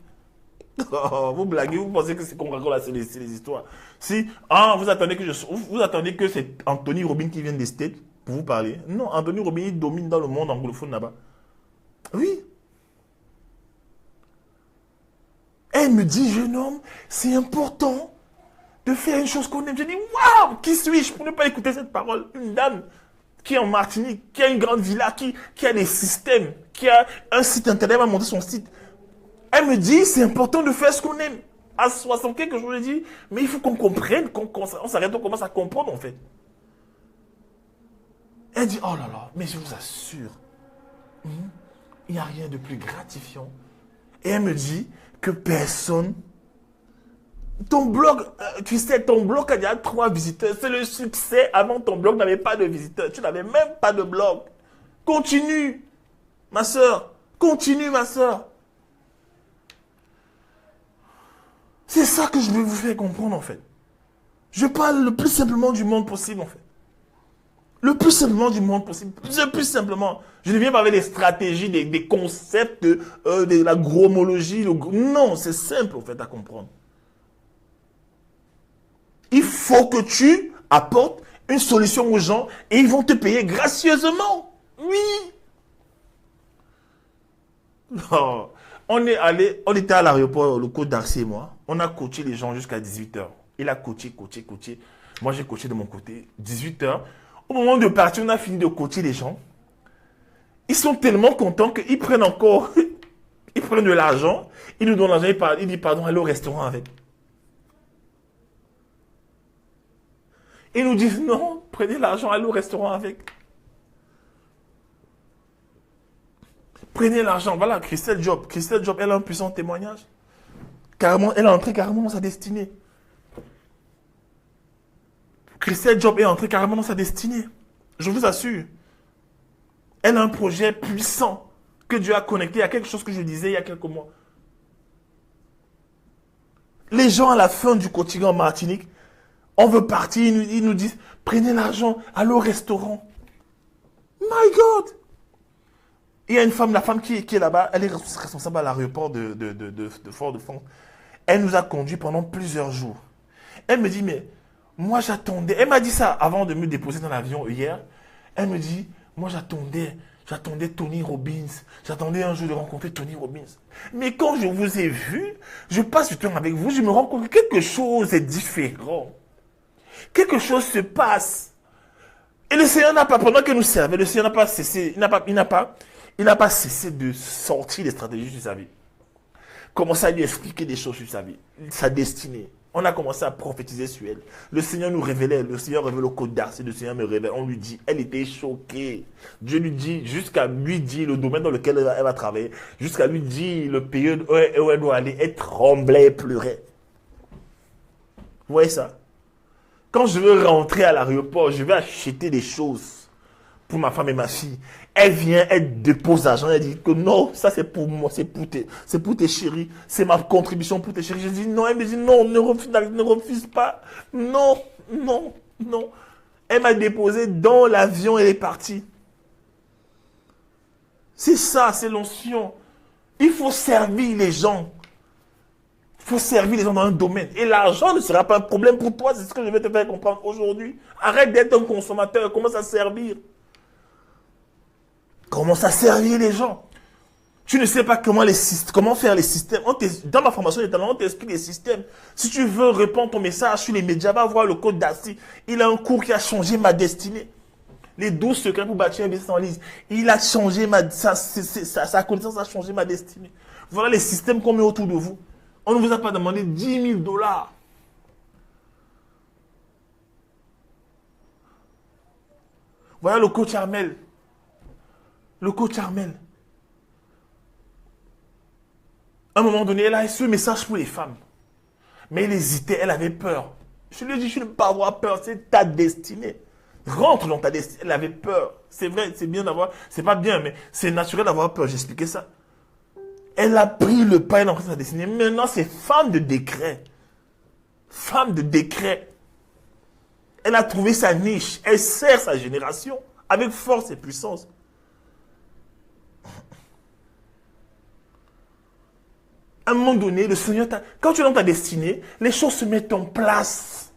Oh, vous blaguez, vous pensez que c'est qu'on raconte là, c'est les histoires. Si, vous attendez que c'est Anthony Robbins qui vient des States pour vous parler. Non, Anthony Robbins, il domine dans le monde anglophone là-bas. Oui. Elle me dit, jeune homme, c'est important de faire une chose qu'on aime. Je dis, waouh, qui suis-je pour ne pas écouter cette parole? Une dame qui est en Martinique, qui a une grande villa, qui a des systèmes, qui a un site internet, elle va monter son site. Elle me dit, c'est important de faire ce qu'on aime. À 60 quelque chose, je dis, mais il faut qu'on comprenne, qu'on s'arrête, on commence à comprendre en fait. Elle dit, oh là là, mais je vous assure, il n'y a rien de plus gratifiant. Et elle me dit que personne... Ton blog, tu sais, ton blog a déjà 3 visiteurs. C'est le succès. Avant, ton blog n'avait pas de visiteurs. Tu n'avais même pas de blog. Continue, ma soeur. Continue, ma soeur. C'est ça que je veux vous faire comprendre, en fait. Je parle le plus simplement du monde possible, en fait. Le plus simplement du monde possible. Le plus simplement. Je ne viens pas avec des stratégies, des concepts, de la gromologie. Non, c'est simple, en fait, à comprendre. Il faut que tu apportes une solution aux gens et ils vont te payer gracieusement. Oui. Oh. On était à l'aéroport, le coach Darcy et moi. On a coaché les gens jusqu'à 18h. Il a coaché. Moi, j'ai coaché de mon côté. 18h. Au moment de partir, on a fini de coacher les gens. Ils sont tellement contents qu'ils prennent encore, ils prennent de l'argent, ils nous donnent l'argent, ils disent pardon, allez au restaurant avec. Ils nous disent non, prenez l'argent, allez au restaurant avec. Prenez l'argent. Voilà, Christelle Job. Christelle Job, elle a un puissant témoignage. Carrément, elle est entrée carrément dans sa destinée. Christelle Job est entrée carrément dans sa destinée. Je vous assure. Elle a un projet puissant que Dieu a connecté à quelque chose que je disais il y a quelques mois. Les gens à la fin du quotidien en Martinique, on veut partir, ils nous disent, prenez l'argent, allez au restaurant. My God! Il y a une femme, la femme qui est là-bas, elle est responsable à l'aéroport de Fort-de-France. Elle nous a conduits pendant plusieurs jours. Elle me dit, mais moi j'attendais, elle m'a dit ça avant de me déposer dans l'avion hier. Elle me dit, moi j'attendais Tony Robbins. J'attendais un jour de rencontrer Tony Robbins. Mais quand je vous ai vu, je passe du temps avec vous, je me rends compte que quelque chose est différent. Quelque chose se passe. Et le Seigneur n'a pas, pendant que nous servons, le Seigneur n'a pas cessé, il n'a pas cessé de sortir des stratégies sur sa vie. Commencer à lui expliquer des choses sur sa vie, sa destinée. On a commencé à prophétiser sur elle. Le Seigneur nous révélait, le Seigneur révèle au Côte d'Arcy, le Seigneur me révèle. On lui dit, elle était choquée. Dieu lui dit, jusqu'à lui dire le domaine dans lequel elle va travailler, jusqu'à lui dire le pays où elle doit aller, elle tremblait, elle pleurait. Vous voyez ça? Quand je veux rentrer à l'aéroport, je vais acheter des choses pour ma femme et ma fille. Elle vient, elle dépose l'argent, elle dit que non, ça c'est pour moi, c'est pour tes chéris, c'est ma contribution pour tes chéris. Je dis non, elle me dit non, ne refuse pas. Non, non, non. Elle m'a déposé dans l'avion, elle est partie. C'est ça, c'est l'onction. Il faut servir les gens. Il faut servir les gens dans un domaine. Et l'argent ne sera pas un problème pour toi, c'est ce que je vais te faire comprendre aujourd'hui. Arrête d'être un consommateur, commence à servir. Commence à servir les gens. Tu ne sais pas comment faire les systèmes. Dans ma formation des talents, on t'explique les systèmes. Si tu veux répondre ton message sur les médias, va voir le Côte d'Arcy. Il a un cours qui a changé ma destinée. Les 12 secrets pour bâtir un business en ligne. Il a changé sa connaissance a changé ma destinée. Voilà les systèmes qu'on met autour de vous. On ne vous a pas demandé 10 000 $. Voilà le coach Armel. Le coach Armel. À un moment donné, elle a ce message pour les femmes. Mais elle hésitait, elle avait peur. Je lui ai dit, je ne peux pas avoir peur, c'est ta destinée. Rentre dans ta destinée. Elle avait peur. C'est vrai, c'est bien d'avoir, c'est pas bien, mais c'est naturel d'avoir peur. J'expliquais ça. Elle a pris le pas, elle a rentré dans sa destinée. Maintenant, c'est femme de décret. Femme de décret. Elle a trouvé sa niche. Elle sert sa génération avec force et puissance. À un moment donné, le Seigneur quand tu es dans ta destinée, les choses se mettent en place.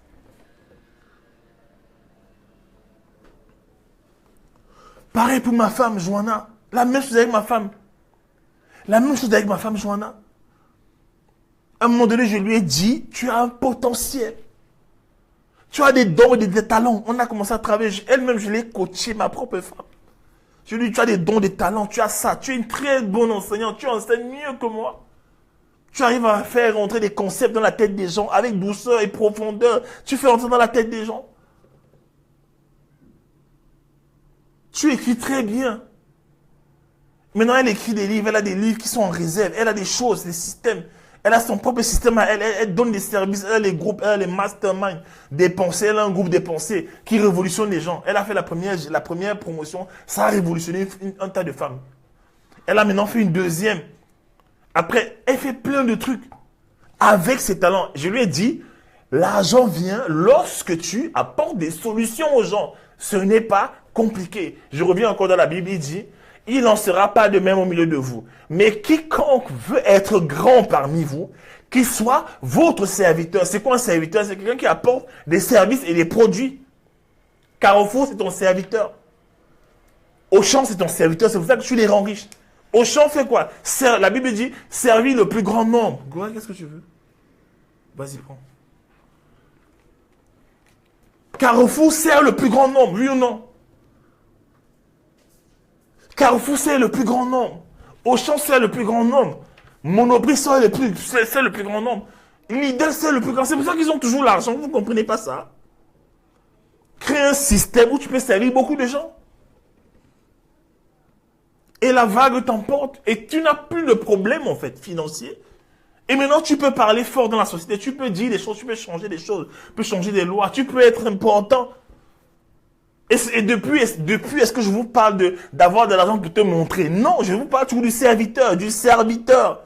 Pareil pour ma femme, Joanna. La même chose avec ma femme. La même chose avec ma femme, Joanna. À un moment donné, je lui ai dit, tu as un potentiel. Tu as des dons et des talents. On a commencé à travailler. Elle-même, je l'ai coachée, ma propre femme. Je lui ai dit, tu as des dons, des talents, tu as ça. Tu es une très bonne enseignante. Tu enseignes mieux que moi. Tu arrives à faire rentrer des concepts dans la tête des gens avec douceur et profondeur. Tu fais rentrer dans la tête des gens. Tu écris très bien. Maintenant, elle écrit des livres. Elle a des livres qui sont en réserve. Elle a des choses, des systèmes. Elle a son propre système. Elle donne des services. Elle a les groupes, elle a les masterminds des pensées. Elle a un groupe des pensées qui révolutionne les gens. Elle a fait la première promotion. Ça a révolutionné un tas de femmes. Elle a maintenant fait une deuxième. Après, elle fait plein de trucs avec ses talents. Je lui ai dit, l'argent vient lorsque tu apportes des solutions aux gens. Ce n'est pas compliqué. Je reviens encore dans la Bible, il dit, il n'en sera pas de même au milieu de vous. Mais quiconque veut être grand parmi vous, qu'il soit votre serviteur. C'est quoi un serviteur? C'est quelqu'un qui apporte des services et des produits. Carrefour, c'est ton serviteur. Auchan, c'est ton serviteur. C'est pour ça que tu les rends riches. Auchan fait quoi? La Bible dit, servir le plus grand nombre. Gloire, qu'est-ce que tu veux? Vas-y, prends. Carrefour sert le plus grand nombre, oui ou non? Carrefour sert le plus grand nombre. Auchan sert le plus grand nombre. Monoprix sert le plus grand nombre. Lidl sert le plus grand. C'est pour ça qu'ils ont toujours l'argent. Vous ne comprenez pas ça? Créer un système où tu peux servir beaucoup de gens. Et la vague t'emporte. Et tu n'as plus de problème, en fait, financier. Et maintenant, tu peux parler fort dans la société. Tu peux dire des choses. Tu peux changer des choses. Tu peux changer des lois. Tu peux être important. Et depuis, est-ce que je vous parle d'avoir de l'argent pour te montrer? Non, je vous parle toujours du serviteur, du serviteur.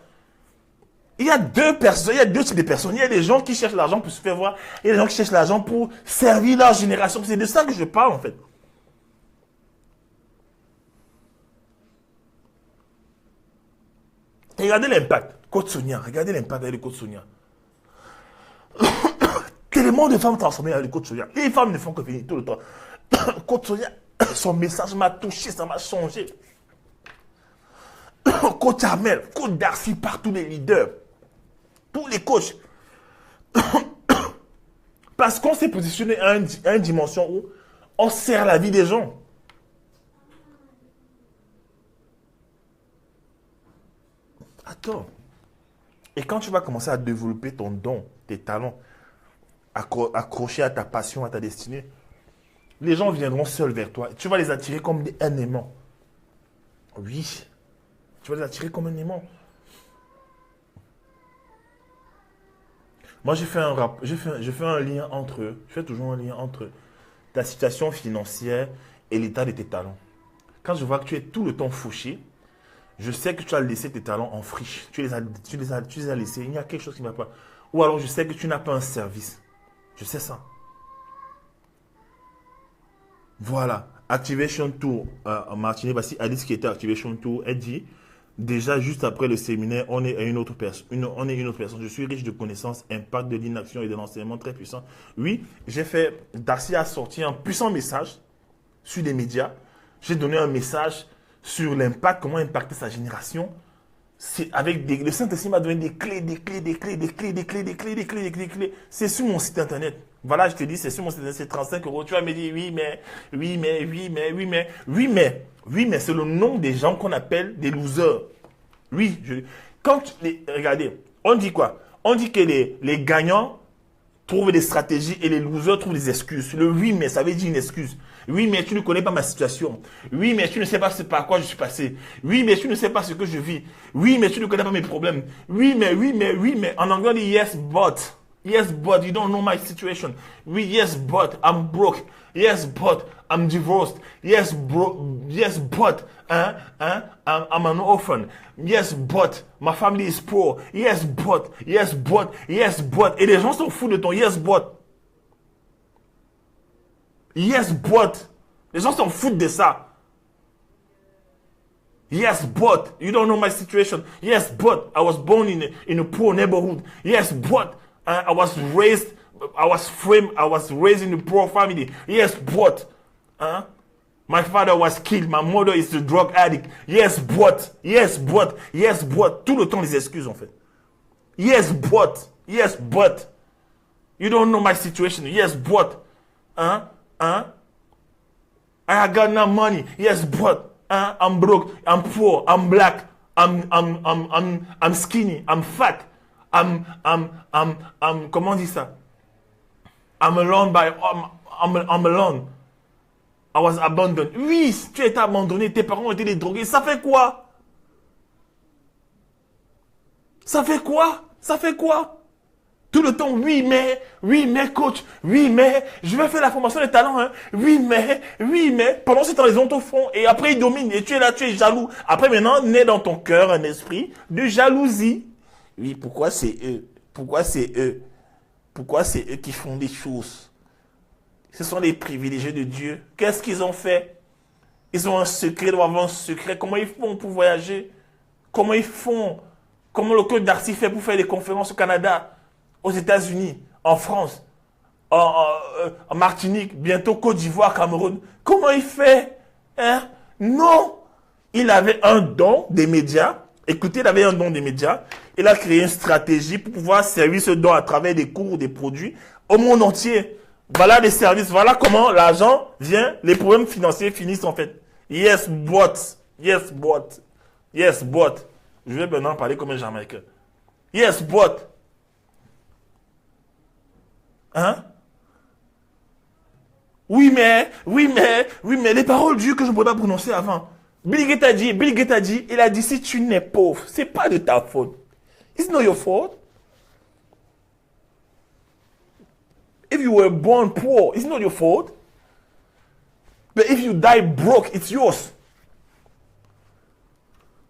Il y a deux personnes, il y a deux types de personnes. Il y a des gens qui cherchent l'argent pour se faire voir. Il y a des gens qui cherchent l'argent pour servir leur génération. C'est de ça que je parle, en fait. Et regardez l'impact. Côte Sonia, regardez l'impact avec le Côte Sonia. Tellement de femmes transformées avec le Côte Sonia. Les femmes ne font que finir tout le temps. Côte Sonia, son message m'a touché, ça m'a changé. Côte Armel, Côte Darcy, partout les leaders, tous les coachs. Parce qu'on s'est positionné à une dimension où on sert la vie des gens. Attends. Et quand tu vas commencer à développer ton don, tes talents, accrocher à ta passion, à ta destinée, les gens viendront seuls vers toi. Tu vas les attirer comme un aimant. Oui. Tu vas les attirer comme un aimant. Moi, je fais un lien entre eux. Je fais toujours un lien entre ta situation financière et l'état de tes talents. Quand je vois que tu es tout le temps fauché, je sais que tu as laissé tes talents en friche. Tu les as laissés. Il y a quelque chose qui ne va pas. Ou alors, je sais que tu n'as pas un service. Je sais ça. Voilà, Activation Tour. Martine Bassi a dit ce qui était Activation Tour. Elle dit, déjà juste après le séminaire, on est une autre personne. Je suis riche de connaissances, impact de l'inaction et de l'enseignement très puissant. Oui, Darcy a sorti un puissant message sur les médias. J'ai donné un message sur l'impact, comment impacter sa génération. Le Saint-Esprit m'a donné des clés. C'est sur mon site internet. Voilà, je te dis, c'est sur mon site internet, c'est 35 €. Tu vas me dire, oui, mais c'est le nom des gens qu'on appelle des losers. Oui, regardez, on dit quoi? On dit que les gagnants trouvent des stratégies et les losers trouvent des excuses. Le oui, mais ça veut dire une excuse. Oui, mais tu ne connais pas ma situation. Oui, mais tu ne sais pas par quoi je suis passé. Oui, mais tu ne sais pas ce que je vis. Oui, mais tu ne connais pas mes problèmes. Oui, mais. En anglais, on dit yes, but. Yes, but you don't know my situation. Oui, yes, but I'm broke. Yes, but I'm divorced. Yes, but I'm an orphan. Yes, but my family is poor. Yes, but. Et les gens s'en foutent de ton yes, but. Yes, but. Les gens s'en foutent de ça. Yes, but. You don't know my situation. Yes, but. I was born in a poor neighborhood. Yes, but. I was raised in a poor family. Yes, but. My father was killed. My mother is a drug addict. Yes, but. Tout le temps, les excuses, en fait. Yes, but. You don't know my situation. Yes, but. I got no money. Yes, but I'm broke. I'm poor. I'm black. I'm skinny. I'm fat. Comment on dit ça? I'm alone. I was abandoned. Oui, tu as été abandonné. Tes parents ont été des drogués. Ça fait quoi? Tout le temps, oui, mais, coach, oui, mais, je vais faire la formation des talents, hein. Oui, mais, pendant ce temps, les autres font, et après, ils dominent, et tu es là, tu es jaloux. Après, maintenant, naît dans ton cœur un esprit de jalousie. Oui, pourquoi c'est eux? Pourquoi c'est eux qui font des choses? Ce sont les privilégiés de Dieu. Qu'est-ce qu'ils ont fait? Ils ont un secret, ils doivent avoir un secret. Comment ils font pour voyager? Comment ils font? Comment le coach Darcy fait pour faire des conférences au Canada? Aux États-Unis, en France, en Martinique, bientôt Côte d'Ivoire, Cameroun. Comment il fait? Non! Il avait un don des médias. Écoutez, il avait un don des médias. Il a créé une stratégie pour pouvoir servir ce don à travers des cours, des produits au monde entier. Voilà les services. Voilà comment l'argent vient. Les problèmes financiers finissent en fait. Yes, but. Yes, but. Yes, but. Je vais maintenant parler comme un Jamaïcain. Yes, but. Hein? Oui, mais, les paroles de Dieu que je ne pouvais pas prononcer avant. Bill Gates a dit, il a dit, si tu n'es pauvre, c'est pas de ta faute. It's not your fault. If you were born poor, it's not your fault. But if you die broke, it's yours.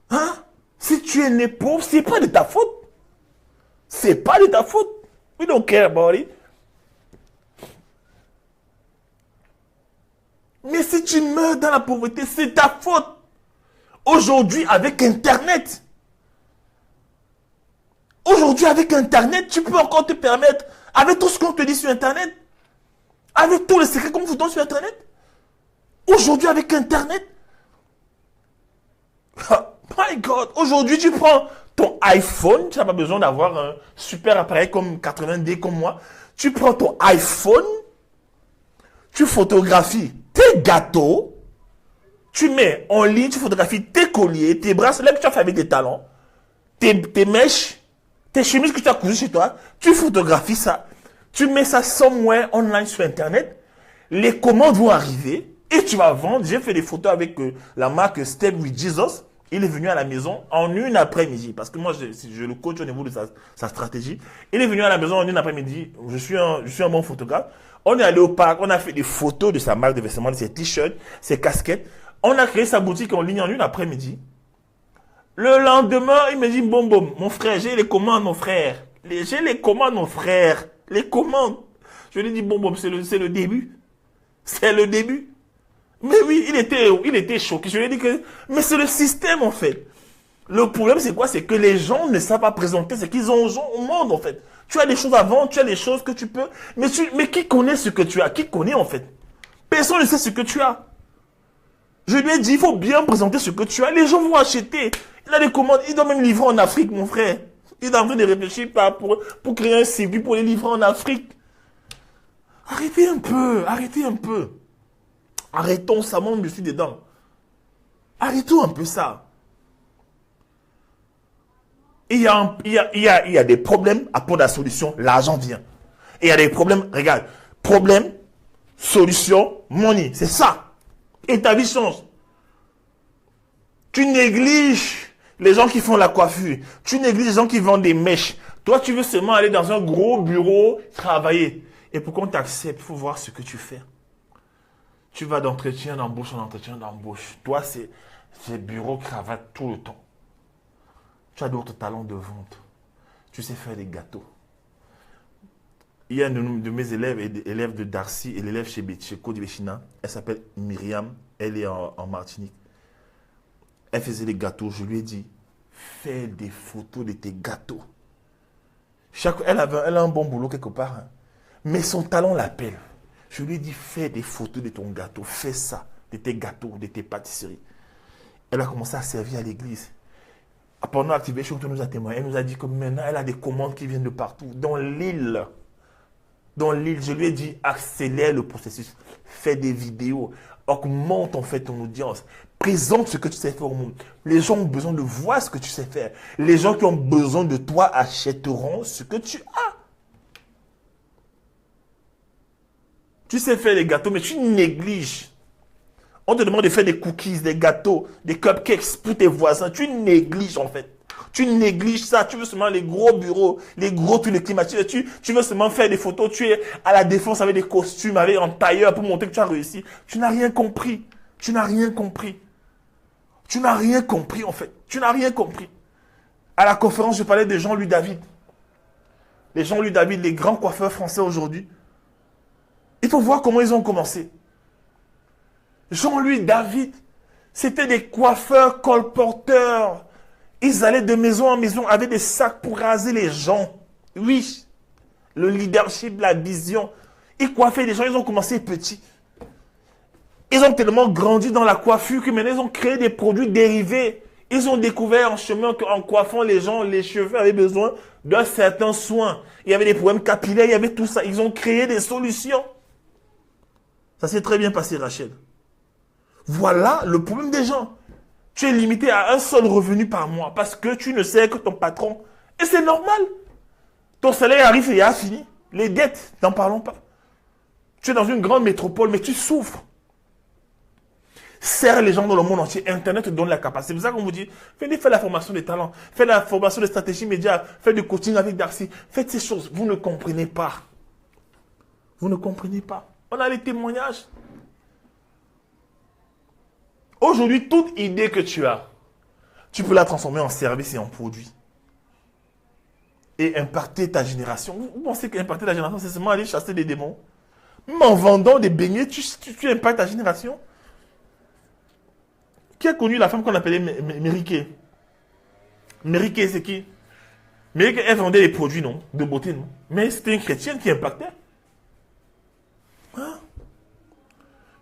Hein? Si tu es né pauvre, c'est pas de ta faute. C'est pas de ta faute. We don't care about it. Mais si tu meurs dans la pauvreté, c'est ta faute. Aujourd'hui, avec Internet, tu peux encore te permettre, avec tout ce qu'on te dit sur Internet, avec tous les secrets qu'on vous donne sur Internet, aujourd'hui, avec Internet, my God, aujourd'hui, tu prends ton iPhone, tu n'as pas besoin d'avoir un super appareil comme 80D comme moi, tu prends ton iPhone, tu photographies tes gâteaux, tu mets en ligne, tu photographies tes colliers, tes bracelets que tu as fait avec des talons, tes mèches, tes chemises que tu as cousues chez toi, tu photographies ça, tu mets ça somewhere online sur Internet, les commandes vont arriver et tu vas vendre. J'ai fait des photos avec la marque Step with Jesus. Il est venu à la maison en une après-midi parce que moi, je le coach au niveau de sa stratégie. Il est venu à la maison en une après-midi. Je suis un bon photographe. On est allé au parc, on a fait des photos de sa marque de vêtements, de ses t-shirts, ses casquettes. On a créé sa boutique en ligne en une après-midi. Le lendemain, il me dit, bon, mon frère, j'ai les commandes, mon frère. J'ai les commandes, mon frère. Les commandes. Je lui ai dit, bon, c'est le début. C'est le début. Mais oui, il était choqué. Je lui ai dit que, mais c'est le système, en fait. Le problème, c'est quoi? C'est que les gens ne savent pas présenter ce qu'ils ont au monde, en fait. Tu as des choses à vendre, tu as des choses que tu peux. Mais qui connaît ce que tu as? Qui connaît, en fait? Personne ne sait ce que tu as. Je lui ai dit, il faut bien présenter ce que tu as. Les gens vont acheter. Il a des commandes. Il doit même livrer en Afrique, mon frère. Il est en train de réfléchir pour créer un circuit pour les livrer en Afrique. Arrêtez un peu. Arrêtons ça, moi, je suis dedans. Arrêtons un peu ça. Il y a des problèmes, après la solution, l'argent vient. Et il y a des problèmes, regarde, problème, solution, money, c'est ça. Et ta vie change. Tu négliges les gens qui font la coiffure. Tu négliges les gens qui vendent des mèches. Toi, tu veux seulement aller dans un gros bureau, travailler. Et pour qu'on t'accepte, il faut voir ce que tu fais. Tu vas d'entretien d'embauche en entretien d'embauche. Toi, c'est bureau, cravate tout le temps. Tu as d'autres talents de vente. Tu sais faire des gâteaux. Il y a une de mes élèves de Darcy et l'élève chez Code Béchina. Elle s'appelle Myriam. Elle est en Martinique. Elle faisait des gâteaux. Je lui ai dit, fais des photos de tes gâteaux. Elle a un bon boulot quelque part. Hein. Mais son talent l'appelle. Je lui ai dit, fais des photos de ton gâteau. Fais ça, de tes gâteaux, de tes pâtisseries. Elle a commencé à servir à l'église. Pendant l'activation, elle nous a témoigné. Elle nous a dit que maintenant, elle a des commandes qui viennent de partout. Dans l'île, je lui ai dit, accélère le processus. Fais des vidéos. Augmente en fait ton audience. Présente ce que tu sais faire au monde. Les gens ont besoin de voir ce que tu sais faire. Les gens qui ont besoin de toi achèteront ce que tu as. Tu sais faire les gâteaux, mais tu négliges. On te demande de faire des cookies, des gâteaux, des cupcakes pour tes voisins. Tu négliges en fait. Tu négliges ça. Tu veux seulement les gros bureaux, les gros tous les climatiseurs. Tu veux seulement faire des photos. Tu es à la défense avec des costumes, avec un tailleur pour montrer que tu as réussi. Tu n'as rien compris. Tu n'as rien compris. Tu n'as rien compris en fait. Tu n'as rien compris. À la conférence, je parlais de Jean-Louis David. Les Jean-Louis David, les grands coiffeurs français aujourd'hui. Il faut voir comment ils ont commencé. Jean-Louis David, c'était des coiffeurs, colporteurs. Ils allaient de maison en maison avec des sacs pour raser les gens. Oui, le leadership, la vision. Ils coiffaient les gens, ils ont commencé petits. Ils ont tellement grandi dans la coiffure que maintenant ils ont créé des produits dérivés. Ils ont découvert en chemin qu'en coiffant les gens, les cheveux avaient besoin d'un certain soin. Il y avait des problèmes capillaires, il y avait tout ça. Ils ont créé des solutions. Ça s'est très bien passé, Rachel. Voilà le problème des gens. Tu es limité à un seul revenu par mois parce que tu ne sais que ton patron. Et c'est normal. Ton salaire arrive et il a fini. Les dettes, n'en parlons pas. Tu es dans une grande métropole, mais tu souffres. Serre les gens dans le monde entier. Internet te donne la capacité. C'est pour ça qu'on vous dit, venez faire la formation des talents, faites la formation de stratégie média, faites du coaching avec Darcy. Faites ces choses. Vous ne comprenez pas. Vous ne comprenez pas. On a les témoignages. Aujourd'hui, toute idée que tu as, tu peux la transformer en service et en produit. Et impacter ta génération. Vous pensez qu'impacter ta génération, c'est seulement aller chasser des démons? Même en vendant des beignets, tu impactes ta génération. Qui a connu la femme qu'on appelait Mériké? Mériké, c'est qui? Mériké, elle vendait des produits, non? De beauté, non? Mais c'était une chrétienne qui impactait. Hein?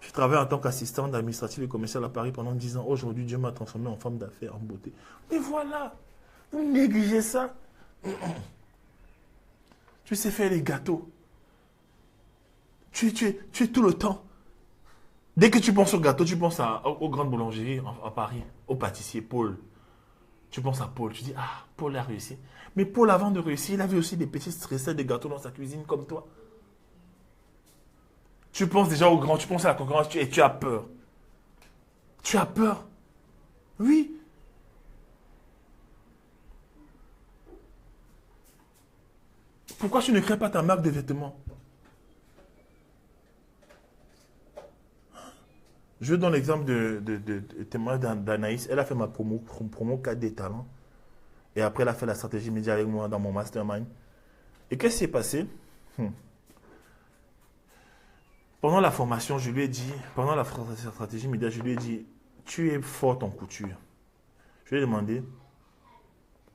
Je travaille en tant qu'assistante administrative et commerciale à Paris pendant 10 ans. Aujourd'hui, Dieu m'a transformé en femme d'affaires, en beauté. Mais voilà, vous négligez ça. Tu sais faire les gâteaux. Tu es tout le temps. Dès que tu penses au gâteau, tu penses aux grandes boulangeries à Paris, au pâtissier Paul. Tu penses à Paul, tu dis, ah, Paul a réussi. Mais Paul, avant de réussir, il avait aussi des petites recettes de gâteaux dans sa cuisine comme toi. Tu penses déjà au grand, tu penses à la concurrence et tu as peur. Tu as peur. Oui. Pourquoi tu ne crées pas ta marque de vêtements? Je donne l'exemple de témoignage d'Anaïs. Elle a fait ma promo 4D talents. Et après, elle a fait la stratégie média avec moi dans mon mastermind. Et qu'est-ce qui s'est passé? Pendant la formation, je lui ai dit, pendant la stratégie média, je lui ai dit, tu es forte en couture. Je lui ai demandé,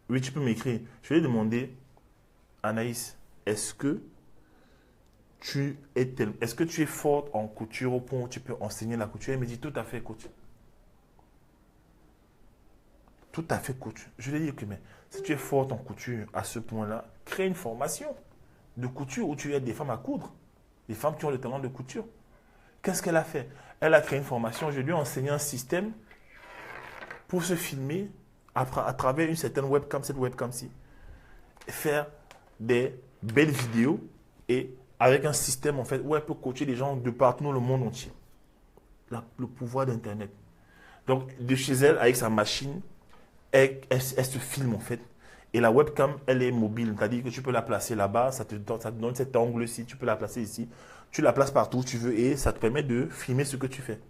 oui, tu peux m'écrire. Je lui ai demandé, Anaïs, est-ce que tu es forte en couture au point où tu peux enseigner la couture? Elle me dit, tout à fait, coach. Tout à fait, coach. Je lui ai dit, que mais si tu es forte en couture à ce point-là, crée une formation de couture où tu aides des femmes à coudre. Les femmes qui ont le talent de couture. Qu'est-ce qu'elle a fait? Elle a créé une formation. Je lui ai enseigné un système pour se filmer à travers une certaine webcam, cette webcam-ci. Faire des belles vidéos et avec un système en fait où elle peut coacher les gens de partout dans le monde entier. Le pouvoir d'Internet. Donc, de chez elle, avec sa machine, elle se filme en fait. Et la webcam, elle est mobile. C'est-à-dire que tu peux la placer là-bas, ça te donne cet angle-ci, tu peux la placer ici. Tu la places partout où tu veux et ça te permet de filmer ce que tu fais.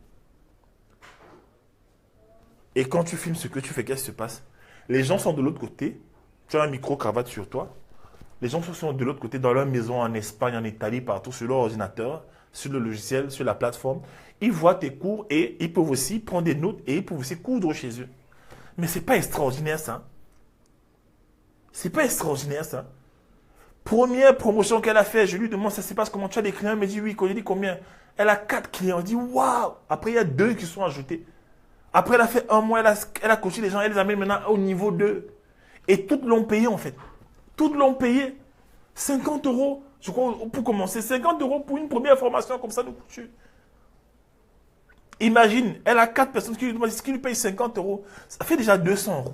Et quand tu filmes ce que tu fais, qu'est-ce qui se passe? Les gens sont de l'autre côté. Tu as un micro-cravate sur toi. Les gens sont de l'autre côté dans leur maison en Espagne, en Italie, partout, sur leur ordinateur, sur le logiciel, sur la plateforme. Ils voient tes cours et ils peuvent aussi prendre des notes et ils peuvent aussi coudre chez eux. Mais ce n'est pas extraordinaire ça. C'est pas extraordinaire ça. Première promotion qu'elle a fait, je lui demande ça se passe comment? Tu as des clients? Elle me dit oui, je dis combien? Elle a 4 clients. Elle dit waouh! Après il y a 2 qui sont ajoutés. Après elle a fait un mois, elle a coaché les gens, elle les amène maintenant au niveau 2. Et toutes l'ont payé en fait. Toutes l'ont payé. 50 €, je crois, pour commencer. 50 € pour une première formation comme ça de couture. Imagine, elle a 4 personnes qui lui payent 50 €. Ça fait déjà 200 €.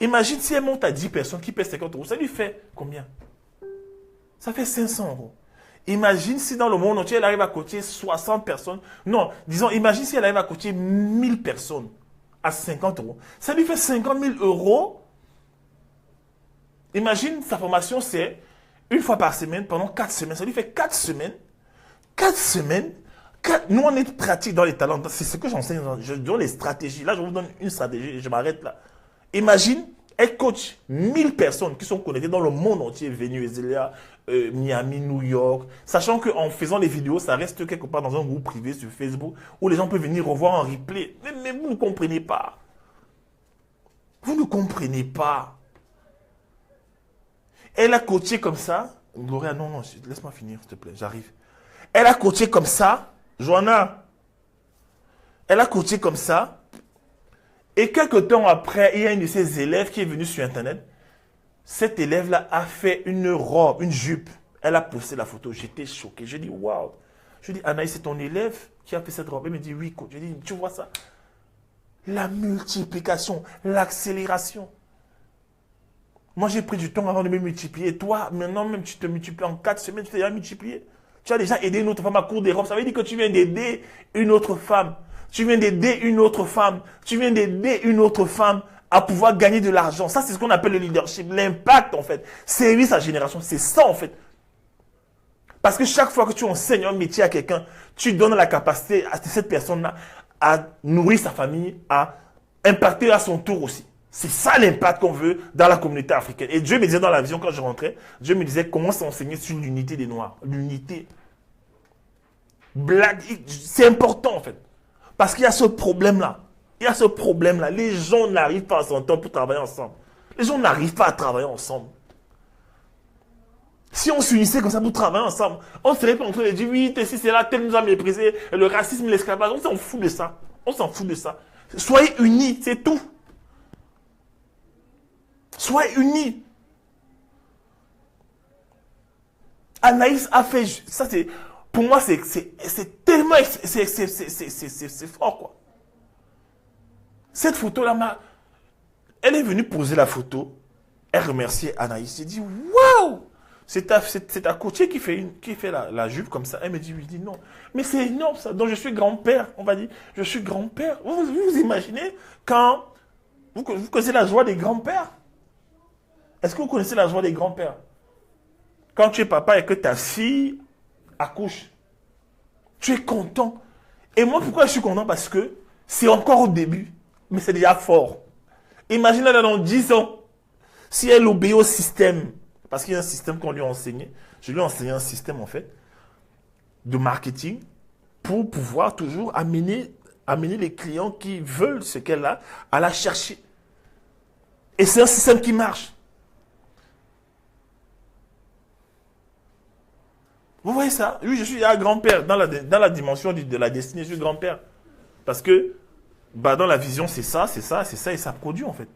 Imagine si elle monte à 10 personnes qui paient 50 €. Ça lui fait combien? Ça fait 500 €. Imagine si dans le monde entier, elle arrive à coacher 60 personnes. Non, disons, imagine si elle arrive à coacher 1000 personnes à 50 €. Ça lui fait 50 000 €. Imagine, sa formation, c'est une fois par semaine, pendant 4 semaines. Ça lui fait 4 semaines. 4 semaines. Nous, on est pratique dans les talents. C'est ce que j'enseigne. Je donne les stratégies. Là, je vous donne une stratégie et je m'arrête là. Imagine, elle coach 1000 personnes qui sont connectées dans le monde entier, Venezuela, Miami, New York, sachant qu'en faisant les vidéos, ça reste quelque part dans un groupe privé sur Facebook où les gens peuvent venir revoir en replay. Mais vous ne comprenez pas. Vous ne comprenez pas. Elle a coaché comme ça. Gloria, non, laisse-moi finir, s'il te plaît, j'arrive. Elle a coaché comme ça. Joanna, elle a coaché comme ça. Et quelques temps après, il y a une de ses élèves qui est venue sur Internet. Cet élève-là a fait une robe, une jupe. Elle a posté la photo. J'étais choqué. J'ai dit, waouh. Je dis, Anaïs, c'est ton élève qui a fait cette robe. Elle me dit, oui, coach. Je dis, tu vois ça? La multiplication, l'accélération. Moi, j'ai pris du temps avant de me multiplier. Toi, maintenant, même tu te multiplies en 4 semaines, tu t'es déjà multiplié. Tu as déjà aidé une autre femme à coudre des robes. Ça veut dire que tu viens d'aider une autre femme. Tu viens d'aider une autre femme. Tu viens d'aider une autre femme à pouvoir gagner de l'argent. Ça, c'est ce qu'on appelle le leadership. L'impact, en fait. Servir sa génération. C'est ça, en fait. Parce que chaque fois que tu enseignes un métier à quelqu'un, tu donnes la capacité à cette personne-là à nourrir sa famille, à impacter à son tour aussi. C'est ça l'impact qu'on veut dans la communauté africaine. Et Dieu me disait dans la vision quand je rentrais, Dieu me disait commence à enseigner sur l'unité des Noirs. L'unité. C'est important en fait. Parce qu'il y a ce problème-là. Il y a ce problème-là. Les gens n'arrivent pas à s'entendre pour travailler ensemble. Les gens n'arrivent pas à travailler ensemble. Si on s'unissait comme ça pour travailler ensemble, on serait pas en train de dire oui, si c'est là, tel nous a méprisé, le racisme, l'esclavage, on s'en fout de ça. On s'en fout de ça. Soyez unis, c'est tout. Soyez unis. Anaïs a fait, ça c'est, pour moi c'est tellement, c'est fort quoi. Cette photo-là, elle est venue poser la photo, elle remerciait Anaïs, j'ai dit waouh! C'est ta coachée qui fait la jupe comme ça. Elle me dit, oui, dit non. Mais c'est énorme ça. Donc je suis grand-père, on va dire. Je suis grand-père. Vous imaginez quand vous connaissez la joie des grands-pères? Est-ce que vous connaissez la joie des grands-pères? Quand tu es papa et que ta fille accouche, tu es content. Et moi, pourquoi je suis content? Parce que c'est encore au début, mais c'est déjà fort. Imaginez-la dans 10 ans, si elle obéit au système. Parce qu'il y a un système qu'on lui a enseigné. Je lui ai enseigné un système, en fait, de marketing pour pouvoir toujours amener les clients qui veulent ce qu'elle a à la chercher. Et c'est un système qui marche. Vous voyez ça? Oui, je suis un grand-père. Dans la dimension de la destinée, je suis grand-père. Parce que dans la vision, c'est ça, et ça produit, en fait.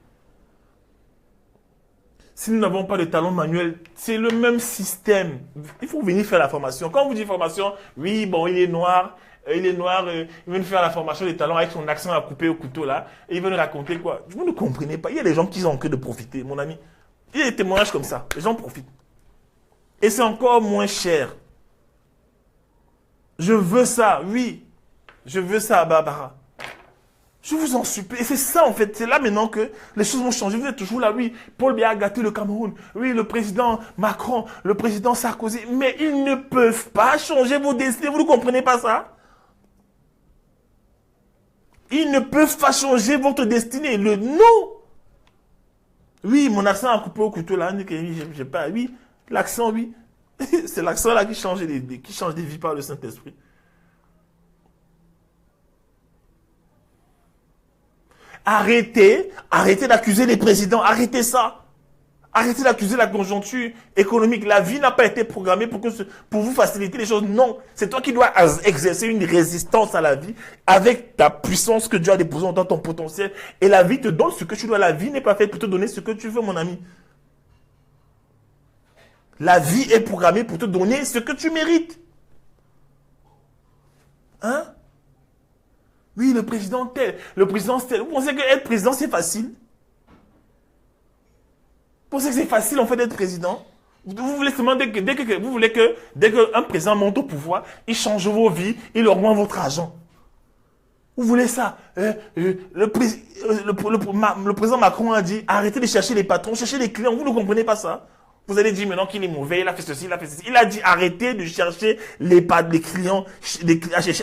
Si nous n'avons pas de talent manuel, c'est le même système. Il faut venir faire la formation. Quand on vous dit formation, oui, bon, il est noir, il vient nous faire la formation des talents avec son accent à couper au couteau là, et il veut nous raconter quoi? Vous ne comprenez pas. Il y a des gens qui ont envie de profiter, mon ami. Il y a des témoignages comme ça. Les gens profitent. Et c'est encore moins cher. Je veux ça, oui. Je veux ça, Barbara. Je vous en supplie. Et c'est ça, en fait. C'est là maintenant que les choses vont changer. Vous êtes toujours là, oui. Paul Biya a gâté le Cameroun. Oui, le président Macron, le président Sarkozy. Mais ils ne peuvent pas changer vos destinées. Vous ne comprenez pas ça? Ils ne peuvent pas changer votre destinée. Le non. Oui, mon accent a coupé au couteau là. J'ai pas. Oui, l'accent, oui. C'est l'accent là qui change des vies par le Saint-Esprit. Arrêtez d'accuser les présidents, arrêtez ça. Arrêtez d'accuser la conjoncture économique. La vie n'a pas été programmée pour vous faciliter les choses. Non, c'est toi qui dois exercer une résistance à la vie avec ta puissance que Dieu a déposée dans ton potentiel. Et la vie te donne ce que tu dois. La vie n'est pas faite pour te donner ce que tu veux, mon ami. La vie est programmée pour te donner ce que tu mérites. Hein? Oui, le président tel, le président tel. Vous pensez qu'être président, c'est facile? Vous pensez que c'est facile, en fait, d'être président? Vous voulez seulement, dès qu'un président monte au pouvoir, il change vos vies, il augmente votre argent. Vous voulez ça? Le président Macron a dit, arrêtez de chercher les patrons, cherchez les clients. Vous ne comprenez pas ça? Vous allez dire maintenant qu'il est mauvais, il a fait ceci, il a fait ceci. Il a dit arrêtez de chercher les clients,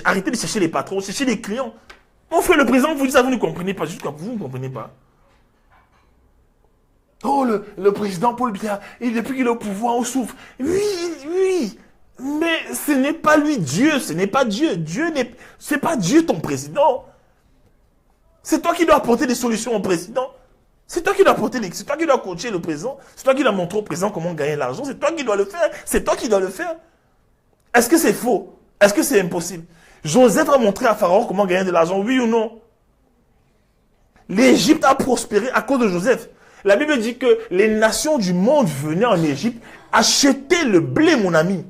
arrêtez de chercher les patrons, cherchez les clients. Mon frère, le président vous dit ça, vous ne comprenez pas, juste comme vous ne comprenez pas. Oh, le président Paul Biya, depuis qu'il est au pouvoir, on souffre. Oui, mais ce n'est pas lui Dieu, ce n'est pas Dieu. C'est pas Dieu ton président. C'est toi qui dois apporter des solutions au président. C'est toi qui dois c'est toi qui dois coacher le président. C'est toi qui dois montrer au président comment gagner l'argent. C'est toi qui dois le faire. C'est toi qui dois le faire. Est-ce que c'est faux? Est-ce que c'est impossible? Joseph a montré à Pharaon comment gagner de l'argent, oui ou non? L'Égypte a prospéré à cause de Joseph. La Bible dit que les nations du monde venaient en Égypte acheter le blé, mon ami.